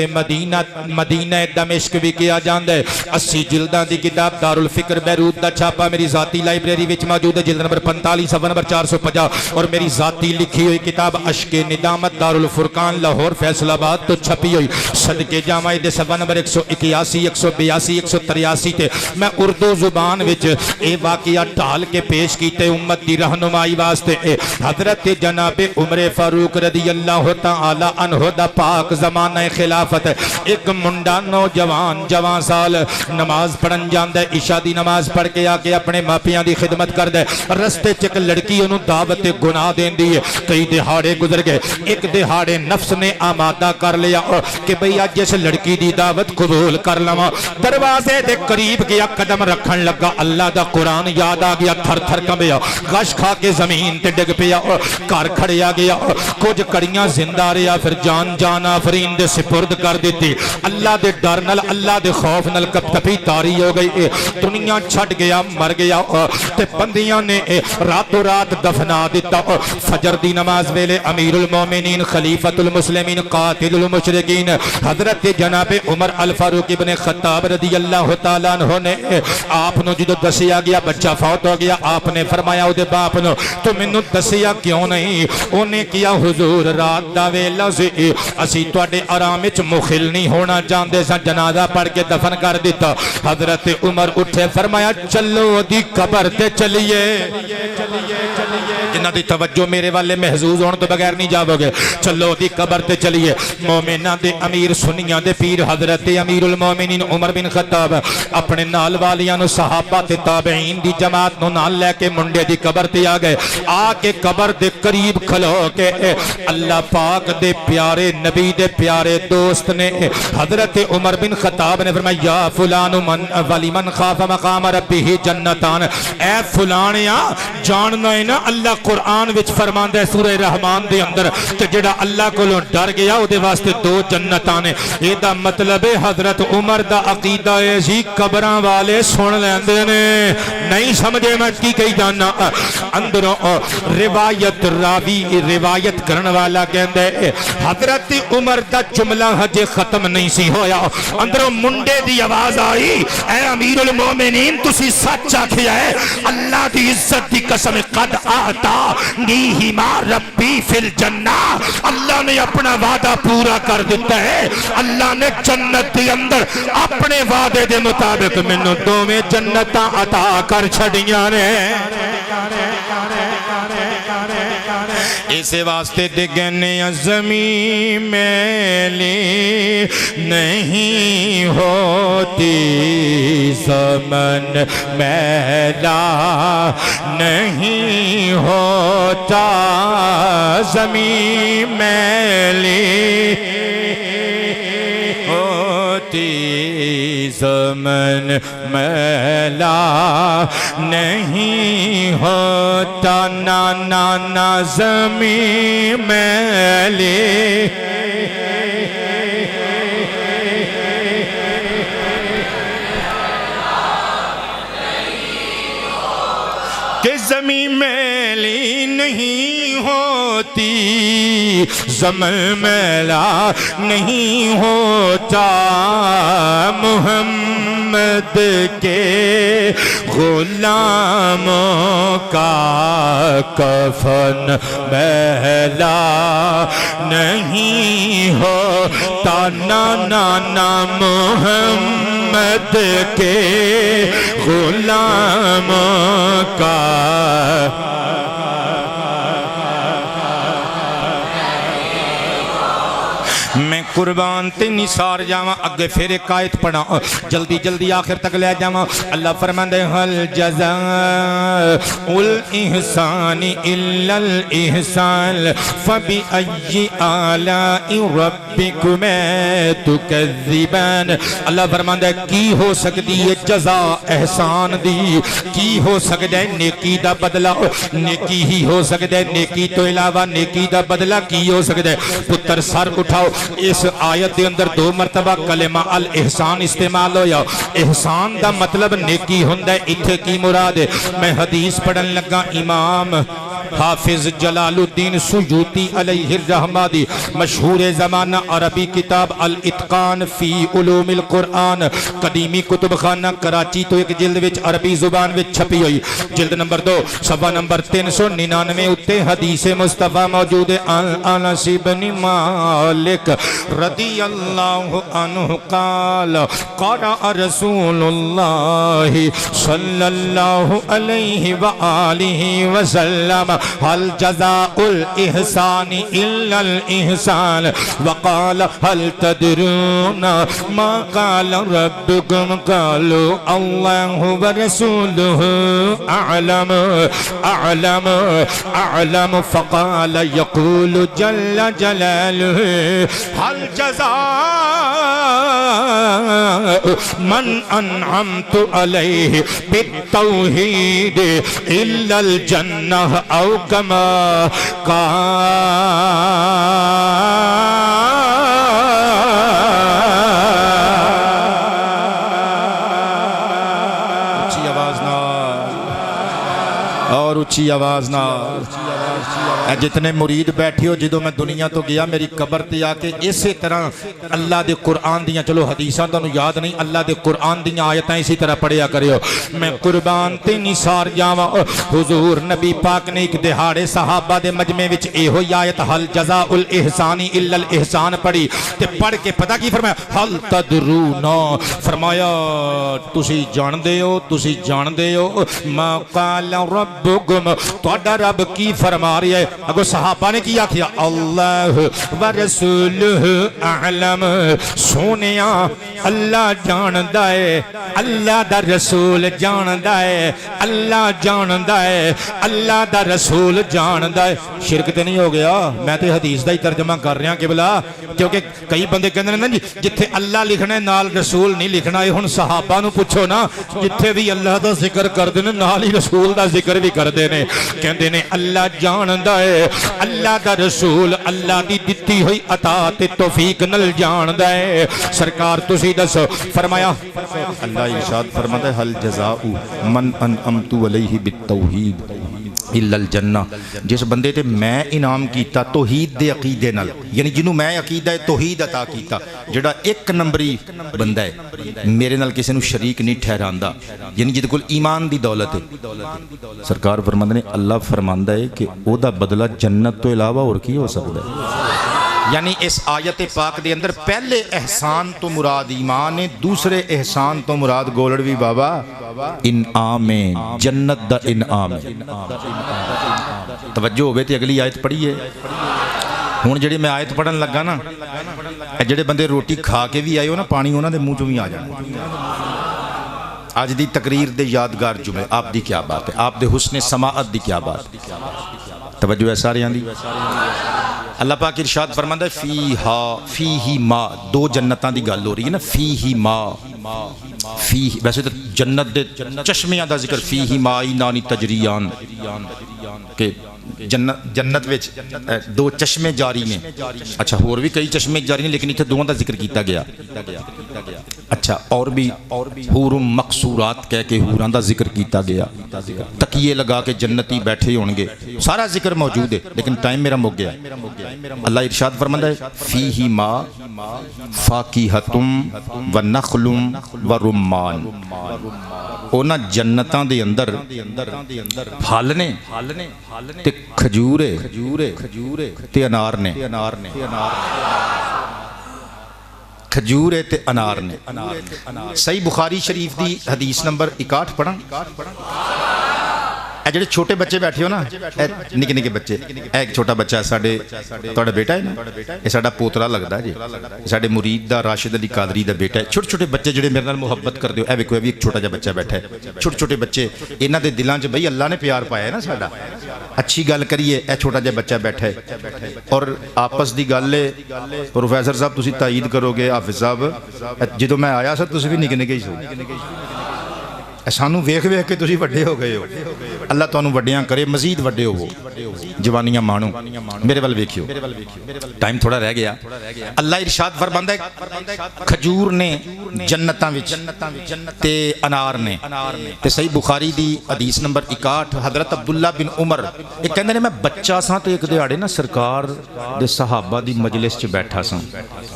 مدینہ دمشق بھی کیا جاندا ہے. 80 جلداں دی کتاب دارالفکر بیروت دا چھاپا میری ذاتی لائبریری وچ موجود ہے, جلد نمبر 45 صفحہ نمبر 450. اور میری ذاتی لکھی ہوئی کتاب اشک ندامت دارالفرقان لاہور فیصل آباد تو چھپی ہوئی. صدقے جاواں دے صفحہ نمبر 181 182 183 تے میں اردو زبان وچ اے واقعہ ڈال کے پیش کیتے امت دی رہنمائی واسطے. حضرت جناب عمر فاروق رضی اللہ تعالی عنہ دا پاک زمانہ خلافت, ایک منڈا نوجوان جوان سال نماز پڑھن جاندا ہے, عشاء دی نماز پڑھ کے آ کے اپنے ماپیاں دی خدمت کردا ہے. رستے چ ایک لڑکی انہوں دعوت گناہ دیندی ہے. کئی دہاڑے گزر گئے, ایک دہاڑے نفس نے آمادہ کر لیا کہ بھئی آج جس لڑکی دی دعوت قبول کر لواں. دروازے دے قریب گیا, قدم رکھن لگا, اللہ دا قرآن یاد آ گیا, تھر تھر کمبیا, غش کھا کے زمین تے ڈگ پیا, گھر کھڑیا گیا, کچھ کڑیاں زندہ رہیا, پھر جان آفرین دے سپرد کر دیتی. اللہ دے ڈر نال, اللہ دے خوف نال کپ کپی تاری ہو گئی. دنیا چھٹ گیا, مر گیا, تے بندیاں نے راتوں رات دفنا دیتا. فجر دی نماز ویلے امیر المومنین خلیفۃ المسلمین قاتل المشرکین۔ حضرت جناب عمر الفاروق ابن خطاب رضی اللہ تعالیٰ عنہ نے آپ نو جدو دسیا گیا بچہ فوت ہو گیا، آپ نے فرمایا او دے باپ نو تو مینوں دسیا کیوں نہیں؟ انہیں کیا حضور رات دا ویلا سی اسی تواڈے آرام وچ مخل نہیں ہونا چاہندے سا، جنازہ پڑھ کے دفن کر دیتا۔ حضرت عمر اٹھے فرمایا چلو دی قبر تے چلیے، جنہ دی توجہ میرے والے محظوظ ہون تو بغیر نہیں جاؤ گے، چلو دی قبر تے چلیے۔ مومناں دے امیر سنیاں دے پیر حضرت امیر المومنین عمر بن خطاب اپنے نال والیاں نو صحابہ تے تابعین دی جماعت نو نال لے کے منڈے دی قبر تے آ گئے، آ کے قبر دے قریب کھلو کے اللہ پاک دے پیارے نبی دے پیارے دوست نے حضرت عمر بن خطاب نے فرمایا یا فلان من ولی من خاف مقام ربہ جنتان، اے فلانیا جاننا ہے نا اللہ قرآن وچ فرماندا ہے سورہ رحمان دے اندر کہ جڑا اللہ کولوں ڈر گیا او دے واسطے دو جنتاں نے۔ اے دا مطلب ہے حضرت عمر دا عقیدہ ہے جی قبراں والے سن لیندے نے، نہیں سمجھے میں کی کہی جانا؟ اندروں روایت راوی روایت کرن والا کہندا ہے حضرت عمر دا جملہ ہجے ختم نہیں سی ہویا، اندروں منڈے دی آواز آئی اے امیر المومنین تسی سچ آکھیا ہے، اللہ دی عزت دی قسم قد آتا نیہی ما ربی فی الجنہ، اللہ نے اپنا وعدہ پورا کر دیتا ہے، اللہ نے جنت کے اندر اپنے وعدے دے مطابق مینوں دوویں جنتاں عطا کر چھڑیاں نے۔ اسے واسطے دگنے زمین میلی نہیں ہوتی، زمن میلا نہیں ہوتا، زمین میلی ہوتی، زمن میلا نہیں ہوتا، نا زمین میلی کہ زمین میلی نہیں ہوتی، زمن میلا نہیں ہوتا، محمد کے غلاموں کا کفن میلا نہیں ہوتا، نا محمد کے غلاموں کا میں قربان تے نثار جاواں، اگے پھر ایک آیت پڑھا جلدی جلدی آخر تک لے جاواں۔ اللہ فرماندا ہے هل جزاء الإحسان إلا الإحسان فبأي آلاء ربكما تكذبان۔ اللہ فرماندا ہے کی ہو سکتی ہے جزا احسان دی، کی ہو سکتا ہے نیکی دا بدلہ، نیکی ہی ہو سکتا ہے، نیکی تو علاوہ نیکی دا بدلہ کی ہو سکتا ہے؟ پتر سر اٹھاؤ، اس آیت دے اندر دو مرتبہ کلمہ الاحسان استعمال ہویا، احسان دا مطلب نیکی ہوندا ہے، ایتھے کی مراد ہے؟ میں حدیث پڑھن لگا امام حافظ جلال الدین سیوطی علیہ الرحمہ دی مشہور زمانہ عربی کتاب الاتقان فی علوم القرآن، قدیمی کتب خانہ کراچی تو ایک جلد وچ عربی زبان وچ چھپی ہوئی، جلد نمبر 2 صفحہ نمبر 399 اتے حدیث مصطفیٰ موجود ہے۔ انس بن مالک رضی اللہ عنہ قال قرأ رسول اللہ صلی اللہ علیہ وآلہ وسلم هل جزاء الإحسان إلا الإحسان وقال هل تدرون ما قال ربكم قالوا الله ورسوله أعلم فقال يقول جل جلاله هل جزاء من أنعمت عليه بالتوحيد إلا الجنة أو كما قال۔ اونچی آواز نہ اور اونچی آواز نہ اے جتنے مرید بیٹھے ہو جدوں میں دنیا تو گیا میری قبر تے آ کے اسی طرح اللہ دے قرآن دیاں چلو حدیثاں تانوں یاد نہیں اللہ دے قرآن دیاں آیتاں اسی طرح پڑھیا کریو میں قربان تے نثار جاواں حضور نبی پاک نے ایک دہاڑے صحابہ دے مجمع وچ ایہو آیت حل جزاء الاحسان الا الاحسان پڑھی تے پڑھ کے پتہ کی فرمایا حل تدرون فرمایا تسی جاندے ہو ما قال ربکم تہاڈا رب کی فرما رہا ہے اگو صحابہ نے کیا کیا اللہ ورسولہ اعلم سونیا اللہ جاندا ہے اللہ دا رسول جاندا ہے اللہ جاندا ہے اللہ دا رسول جاندا ہے شرک تے نہیں ہو گیا میں تے حدیث دا ہی ترجمہ کر رہا کہ بلا کیونکہ کئی بندے کہندے نے نا جی جتھے اللہ لکھنا ہے نال رسول نہیں لکھنا ہے ہن صحابہ نو پوچھو نا جتھے بھی اللہ دا ذکر کردے نے نال ہی رسول دا ذکر بھی کردے نے کہندے نے اللہ جاندا ہے اللہ دا رسول اللہ دی دتی ہوئی عطا تے توفیق نال جاندا ہے سرکار تسی دسو فرمایا اللہ ارشاد فرماتا ہے حل جزاء من انعمت علیہ بالتوحید الا الجنہ جس بندے تے میں انعام کیتا توحید دے عقیدے نال یعنی جنوں میں عقیدہ توحید عطا کیتا جڑا ایک نمبری بندہ ہے میرے نال کسی نو شریک نہیں ٹھہراندا یعنی جدے کول ایمان دی دولت ہے سرکار فرماندے نے اللہ فرماندا ہے کہ او دا بدلہ جنت تو علاوہ اور کی ہو سکدا ہے یعنی اس آیت پاک دے اندر پہلے احسان تو مراد ایمان ہے دوسرے احسان تو مراد گولڑوی بابا انعام ہے جنت دا انعام ہے توجہ ہوئے تے اگلی آیت پڑھی ہے ہن جڑی میں آیت پڑھن لگا نا جڑے بندے روٹی کھا کے بھی آئے ہو نا پانی انہاں دے منہ چوں بھی آ جانا آج دی تقریر دے یادگار جملے آپ دی کیا بات ہے آپ دے حسن سماعت دی کیا بات ہے توجہ ہے سارے آندی اللہ پاک ارشاد فرماندا ہے فیہی ما دو جنتاں دی گل ہو رہی ہے نا فیہی ما فی ویسے تو جنت دے چشمیاں دا ذکر فیہی ماء تجریان کہ جنت وچ دو چشمے جاری نے اچھا اور بھی کئی چشمے جاری نے لیکن اتنے دوواں دا ذکر کیتا گیا اچھا اور بھی حور مقصورات کہہ کے حوراں دا ذکر کیتا گیا تکیے لگا کے جنتی بیٹھے ہون گے سارا ذکر موجود ہے لیکن ٹائم میرا مک گیا اللہ ارشاد فرماندا ہے فیہی ما فاکہۃم ونخل ورمان اونا جنتاں دے اندر پھل نے تے کھجور تے انار نے کھجور تے انار نے صحیح بخاری شریف دی حدیث نمبر 61 پڑھاں اے جڑے چھوٹے بچے بیٹھے ہو نا نکے نکے بچے ایک چھوٹا بچہ ساڈے تہاڈا بیٹا ہے نا اے ساڈا پوترا لگدا جی ساڈے مرید دا راشد علی قادری دا بیٹا ہے چھوٹے چھوٹے بچے جڑے میرے نال محبت کردے ہو اے ویکھو ایک چھوٹا جا بچہ بیٹھا ہے چھوٹے چھوٹے بچے انہاں دے دلاں 'چ بھئی اللہ نے پیار پایا ہے نا ساڈا اچھی گل کریے اے چھوٹا جا بچہ بیٹھا ہے اور آپس دی گل ہے پروفیسر صاحب تسی تائید کرو گے حافظ صاحب جدوں میں آیا سا تسی بھی نکے نکے ہی سو سانو ویکھ ویکھ کے تسی وڈے ہو گئے ہو اللہ تانوں وڈیاں کرے مزید وڈے ہو جوانیاں مانو میرے ول ویکھیو ٹائم تھوڑا رہ گیا اللہ ارشاد فرماندا ہے کھجور نے جنتاں وچ تے انار نے تے صحیح بخاری دی حدیث نمبر 61 حضرت عبداللہ بن عمر یہ کہندے نے میں بچہ ساں تے ایک دیہاڑے نا سرکار دے صحابہ دی مجلس 'چ بیٹھا ساں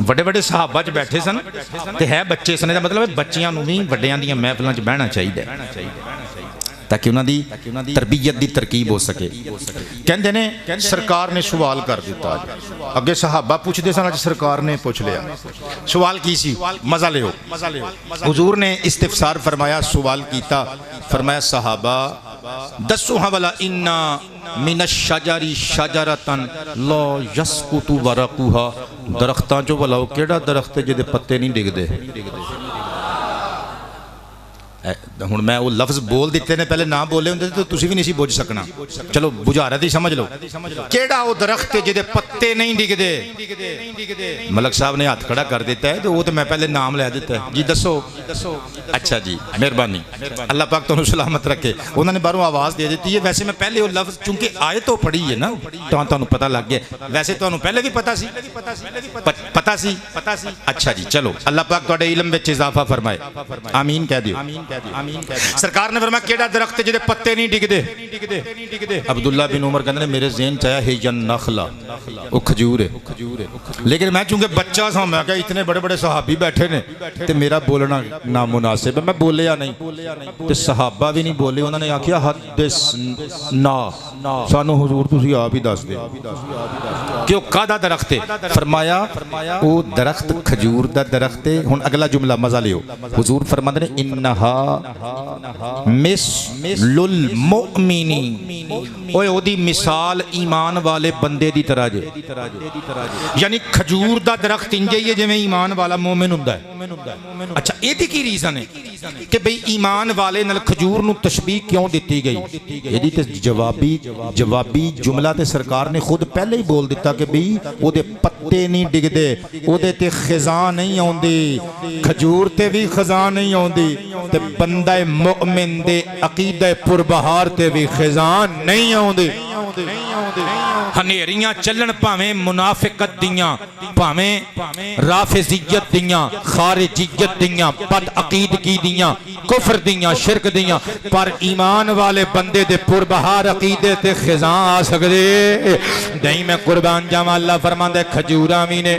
بڑے بڑے صحابہ 'چ بیٹھے سن تے ہے بچے سن دا مطلب ہے بچیاں نوں وی وڈیاں دیاں محفلاں 'چ بہنا چاہیے تاکہ انہاں دی تربیت دی ترکیب ہو سکے کہندے نے سرکار نے سوال کر دیتا اگے صحابہ پوچھدے سن اج سرکار نے پوچھ لیا سوال کی سی مزہ لیو حضور نے استفسار فرمایا سوال کیتا فرمایا صحابہ دسو ہاں والا انا من الشجر شجرتن لا یسقط ورقها درختاں چوں والا کیڑا درخت ہے جدے پتے نہیں ڈگدے ہن میں وہ لفظ بول دیتے نے پہلے نہ بولے ہوندے تو تسی بھی نہیں سی بوجھ سکنا چلو بجھارت ہی سمجھ لو کیڑا وہ درخت ہے جدے پتے نہیں ڈگدے ملک صاحب نے ہاتھ کھڑا کر دیتا ہے تو وہ تو میں پہلے نام لے دیتا ہے جی دسو اچھا جی مہربانی اللہ پاک تانوں سلامت رکھے انہوں نے باہروں آواز دے دیتی ہے ویسے میں پہلے وہ لفظ چونکہ آئے تو پڑھی ہے نا تو تانوں پتہ لگ گیا ویسے تانوں پہلے بھی پتہ سی اچھا جی چلو اللہ پاک تہاڈے علم وچ اضافہ فرمائے آمین کہہ دیو سرکار نے فرمایا کیڑا درخت جدے پتے نہیں ڈگدے عبداللہ بن عمر کہندے نے میرے ذہن چ آیا ہے یا نخلا وہ کھجور ہے لیکن میں چونکہ بچہ سا میں کہ اتنے بڑے بڑے صحابی بیٹھے نے تے میرا بولنا نامناسب ہے میں بولیا نہیں تے صحابہ بھی نہیں بولے انہوں نے آکھیا حدثنا سانو حضور تسی آپ ہی دس دے کہ وہ کادا درخت ہے فرمایا وہ درخت کھجور دا درخت ہے ہن اگلا جملہ مزہ لیو حضور فرماندے نے انہا مثل المؤمنی اوے او دی مثال ایمان والے بندے دی طرح جے یعنی کھجور دا درخت انجے ہی جویں ایمان والا مومن ہوندا ہے اچھا ایدی کی ریزن ہے کہ بھئی ایمان والے نال کھجور نو تشبیہ کیوں دتی گئی ایدی تے جوابی جملہ تے سرکار نے خود پہلے ہی بول دیتا کہ بھئی او دے پتے نہیں ڈگدے او دے تے خزاں نہیں آوندی کھجور تے بھی خزاں نہیں آوندی تے بندہ مومن دے عقیدہ پربہار تے بھی خزاں نہیں آوندی ہنیریاں چلن پاویں منافقت دیاں پاویں رافضیت دیاں خارجیت دیاں بد عقیدگی دیاں کفر دیاں شرک دیاں پر ایمان والے بندے دے پربہار عقیدے تے خزاں آ سکدے نہیں میں قربان جاواں اللہ فرماندا ہے کھجوراں وی نے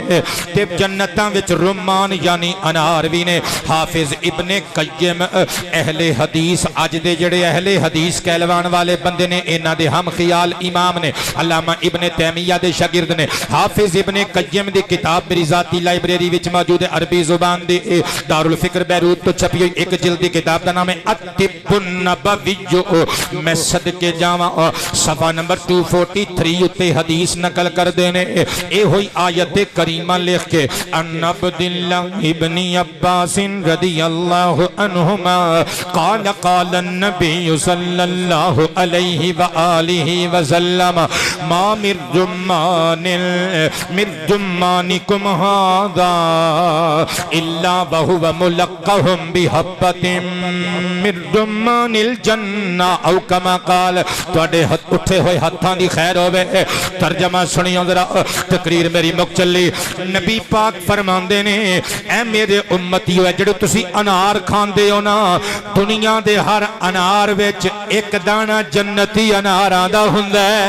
تے جنتاں وچ رمان یعنی انار وی نے حافظ ابن قیم اہل حدیث اج دے جڑے اہل حدیث کہلوان والے بندے نے انہاں دے ہم خیال امام نے علامہ ابن تیمیہ دے شاگرد نے حافظ ابن قیم دی کتاب میری ذاتی لائبریری وچ موجود ہے عربی زبان دی دارالفکر بیروت تو چھپی ہوئی ایک جلد دی کتاب دا نام ہے الطب النبوی میں صدقے جاواں صفحہ نمبر 243 اتے حدیث نقل کر دینے اے ہوئی آیت کریمہ لکھ کے ان عبداللہ ابن عباس رضی اللہ عنہما قال قال النبی صلی اللہ علیہ وآلہ وسلم ما من جمانکم هذا الا وهو ملقهم بحبة من رمان الجنہ او کما قال تواڈے اٹھے ہوئے ہتھاں دی خیر ہوے ترجمہ سنیو ذرا تقریر میری مک چلی نبی پاک فرماندے نے اے میرے امتیو جڑے تسی انار کھاندے ہو نا دنیا دے ہر انار وچ ایک دانہ جنتی انار آندا ہوندا ہے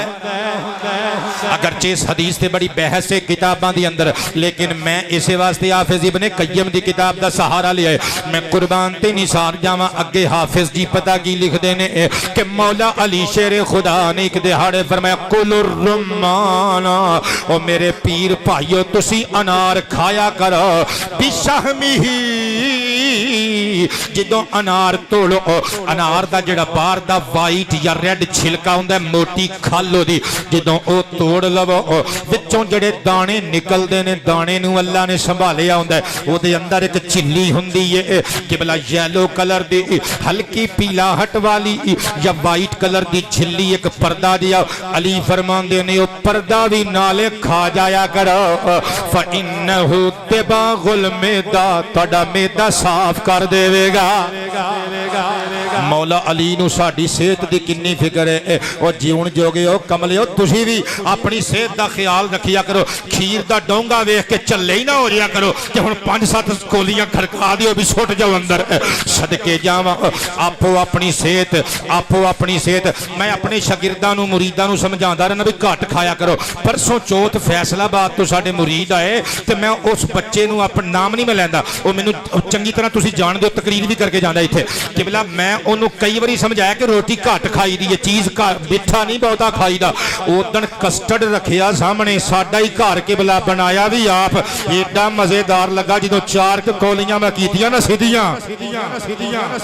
اگرچہ اس حدیث تے بڑی بحث ہے کتاباں دی اندر لیکن میں اسے واسطے حافظ ابن قیم دی کتاب دا سہارا لیا ہے میں قربان تے نثار جاواں اگے حافظ جی پتہ کی لکھ دینے کہ مولا علی شیر خدا نے ایک دہاڑے فرمایا کل الرمان او میرے پیر بھائیو تسی انار کھایا کرو بشہمی جدوں انار توڑو انار دا جڑا باہر دا وائٹ یا ریڈ چھلکا ہوندا ہے موٹی کھالو دی جدوں او توڑ لو وچوں جڑے دانے نکل دے نے دانے نو اللہ نے سنبھالیا ہوندا ہے او دے اندر ایک چلی ہوندی ہے قبلہ یلو کلر دی ہلکی پیلا ہٹ والی یا وائٹ کلر دی جھلی ایک پردہ دیا علی فرماندے نے او پردہ بھی نالے کھا جایا کرو فَإِنَّهُ تِبَاغُ الْمِدَّا تَڑا میدہ صاف کر دے گا مولا علی نو ساڑی صحت دی کنی فکر ہے اور جیون جوگے ہو کملے ہو تسی بھی اپنی صحت دا خیال رکھیا کرو کھیر دا ڈونگا ویخ کے چلے ہی نہ ہو رہا کرو کہ ہن 5-7 کولیاں کھڑکا دیو بھی سوٹ جاؤ اندر صدقے جاواں آپو اپنی صحت میں اپنے شاگرداں نو مریداں نو سمجھاندا رہنا بھی گھٹ کھایا کرو پرسوں چوتھ فیصلہ باد تو ساڈے مرید آئے تے میں اس بچے نو اپنا نام نہیں میں لیندا او مینوں چنگی طرح تسی جان دو تقریر بھی کر کے جاندا ایتھے قبلہ میں انہوں کئی باری سمجھایا کہ روٹی گھٹ کھائی دی یہ چیز مٹھا نہیں بہتا کھائی دا اودن کسٹرڈ رکھیا سامنے ساڈا ہی گھر قبلہ بنایا بھی آپ ایڈا مزیدار لگا جدوں 4 کولیاں میں کیتیاں نہ سیدھیاں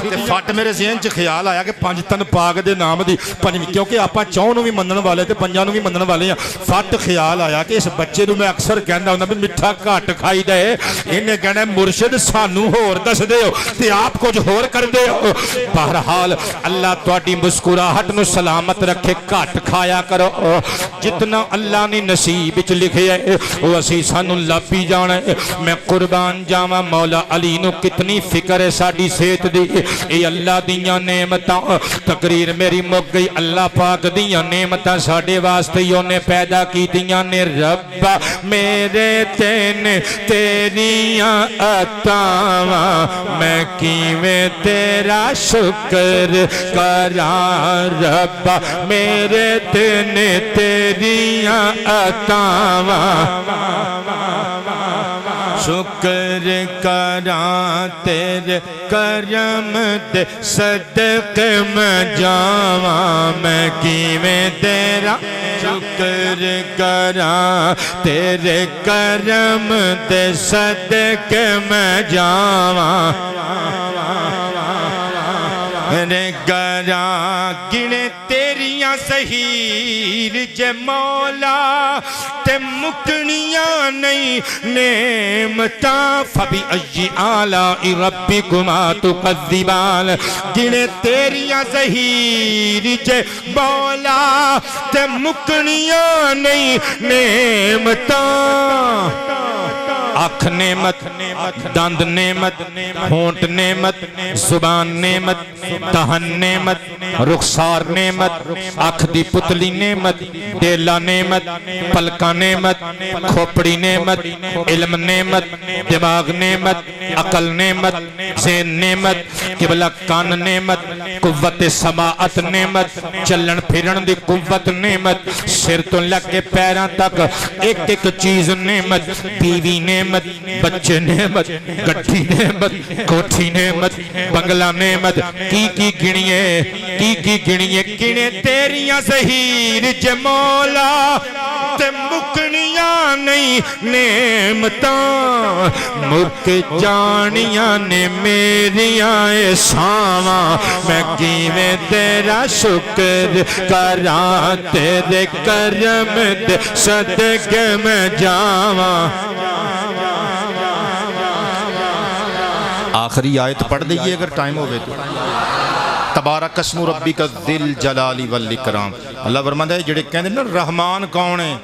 تے فٹ میرے ذہن چ خیال آیا کہ 5 تن پاک دے نام دی کیونکہ آپاں 4 نو بھی منن والے تے 5 نو بھی منن والے ہیں فٹ خیال آیا کہ اس بچے نو میں اکثر کہندا ہوندا بھی مٹھا گھٹ کھائی دے انہیں کہنا مرشد سانو ہور دس دے ہو تے آپ کچھ ہور کر دے ہو بہرحال اللہ تواڈی مسکراہٹ نو سلامت رکھے گھٹ کھایا کرو جتنا اللہ نے نصیب وچ لکھیا ہے وہ اسی سانو لبھی جانا ہے میں قربان جاواں مولا علی نو کتنی فکر ہے ساڈی صحت دی اے اللہ دیاں نعمتاں تقریر میری مک گئی اللہ پاک دیاں نعمتاں ساڈے واسطے ہی اونے پیدا کیتیاں نے رب میرے تینے تیریاں عطاواں میں کیویں تیرا شکر کراں رب میرے تینے تیریاں عطاواں شکر کراں تیرے کرم دے صدقے میں جاواں میں کیویں تیرا شکر کراں تیرے کرم دے صدقے میں جاواں میرے گراں گنے تیریاں سہیر جے مولا تے مکنیاں نہیں نعمتاں فبی ای آلاء ربکما تکذبان گنے تیریاں سہیر جے مولا تے مکنیاں نہیں نعمتاں آنکھ نعمت دند نعمت ہونٹ نعمت زبان نعمت دہن نعمت رخسار نعمت آنکھ دی پتلی نعمت ڈیلا نعمت پلکا نعمت کھوپڑی نعمت علم نعمت دماغ نعمت عقل نعمت ذہن نعمت قبلہ کان نعمت قوت سماعت نعمت چلن پھرن دی قوت نعمت سر تو لگ کے پیران تک ایک ایک چیز نعمت بیوی نعمت بچے نعمت گٹھی نعمت کوٹھی نعمت بنگلہ نعمت کی گنیے گنے تیریاں زہیر جے مولا تے مکنیاں نہیں نعمتاں مک جانیاں نے میریاں احساناں میں کیویں تیرا شکر کراں تیرے کرم دے صدقے میں جاواں آخری آیت پڑھ دئیے اگر ٹائم ہوئے تو تبارک اسم ربک ذل جلال والاکرام اللہ فرماتا ہے جڑے کہندے نا رحمان کون ہے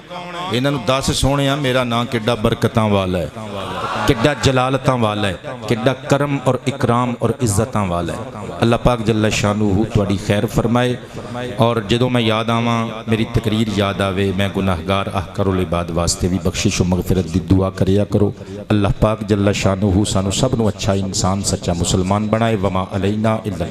انہاں نوں دس سونیا میرا نام کڈا برکتاں والا ہے کڈا جلالتاں والا ہے کڈا کرم اور اکرام اور عزتاں والا ہے اللہ پاک جل شانہ تواڈی خیر فرمائے اور جدوں میں یاد آواں میری تقریر یاد آوے میں گناہگار احقر العباد واسطے بھی بخشش و مغفرت دی دعا کریا کرو اللہ پاک جل شانہ سانو سب نو اچھا انسان سچا مسلمان بنائے وما علینا الا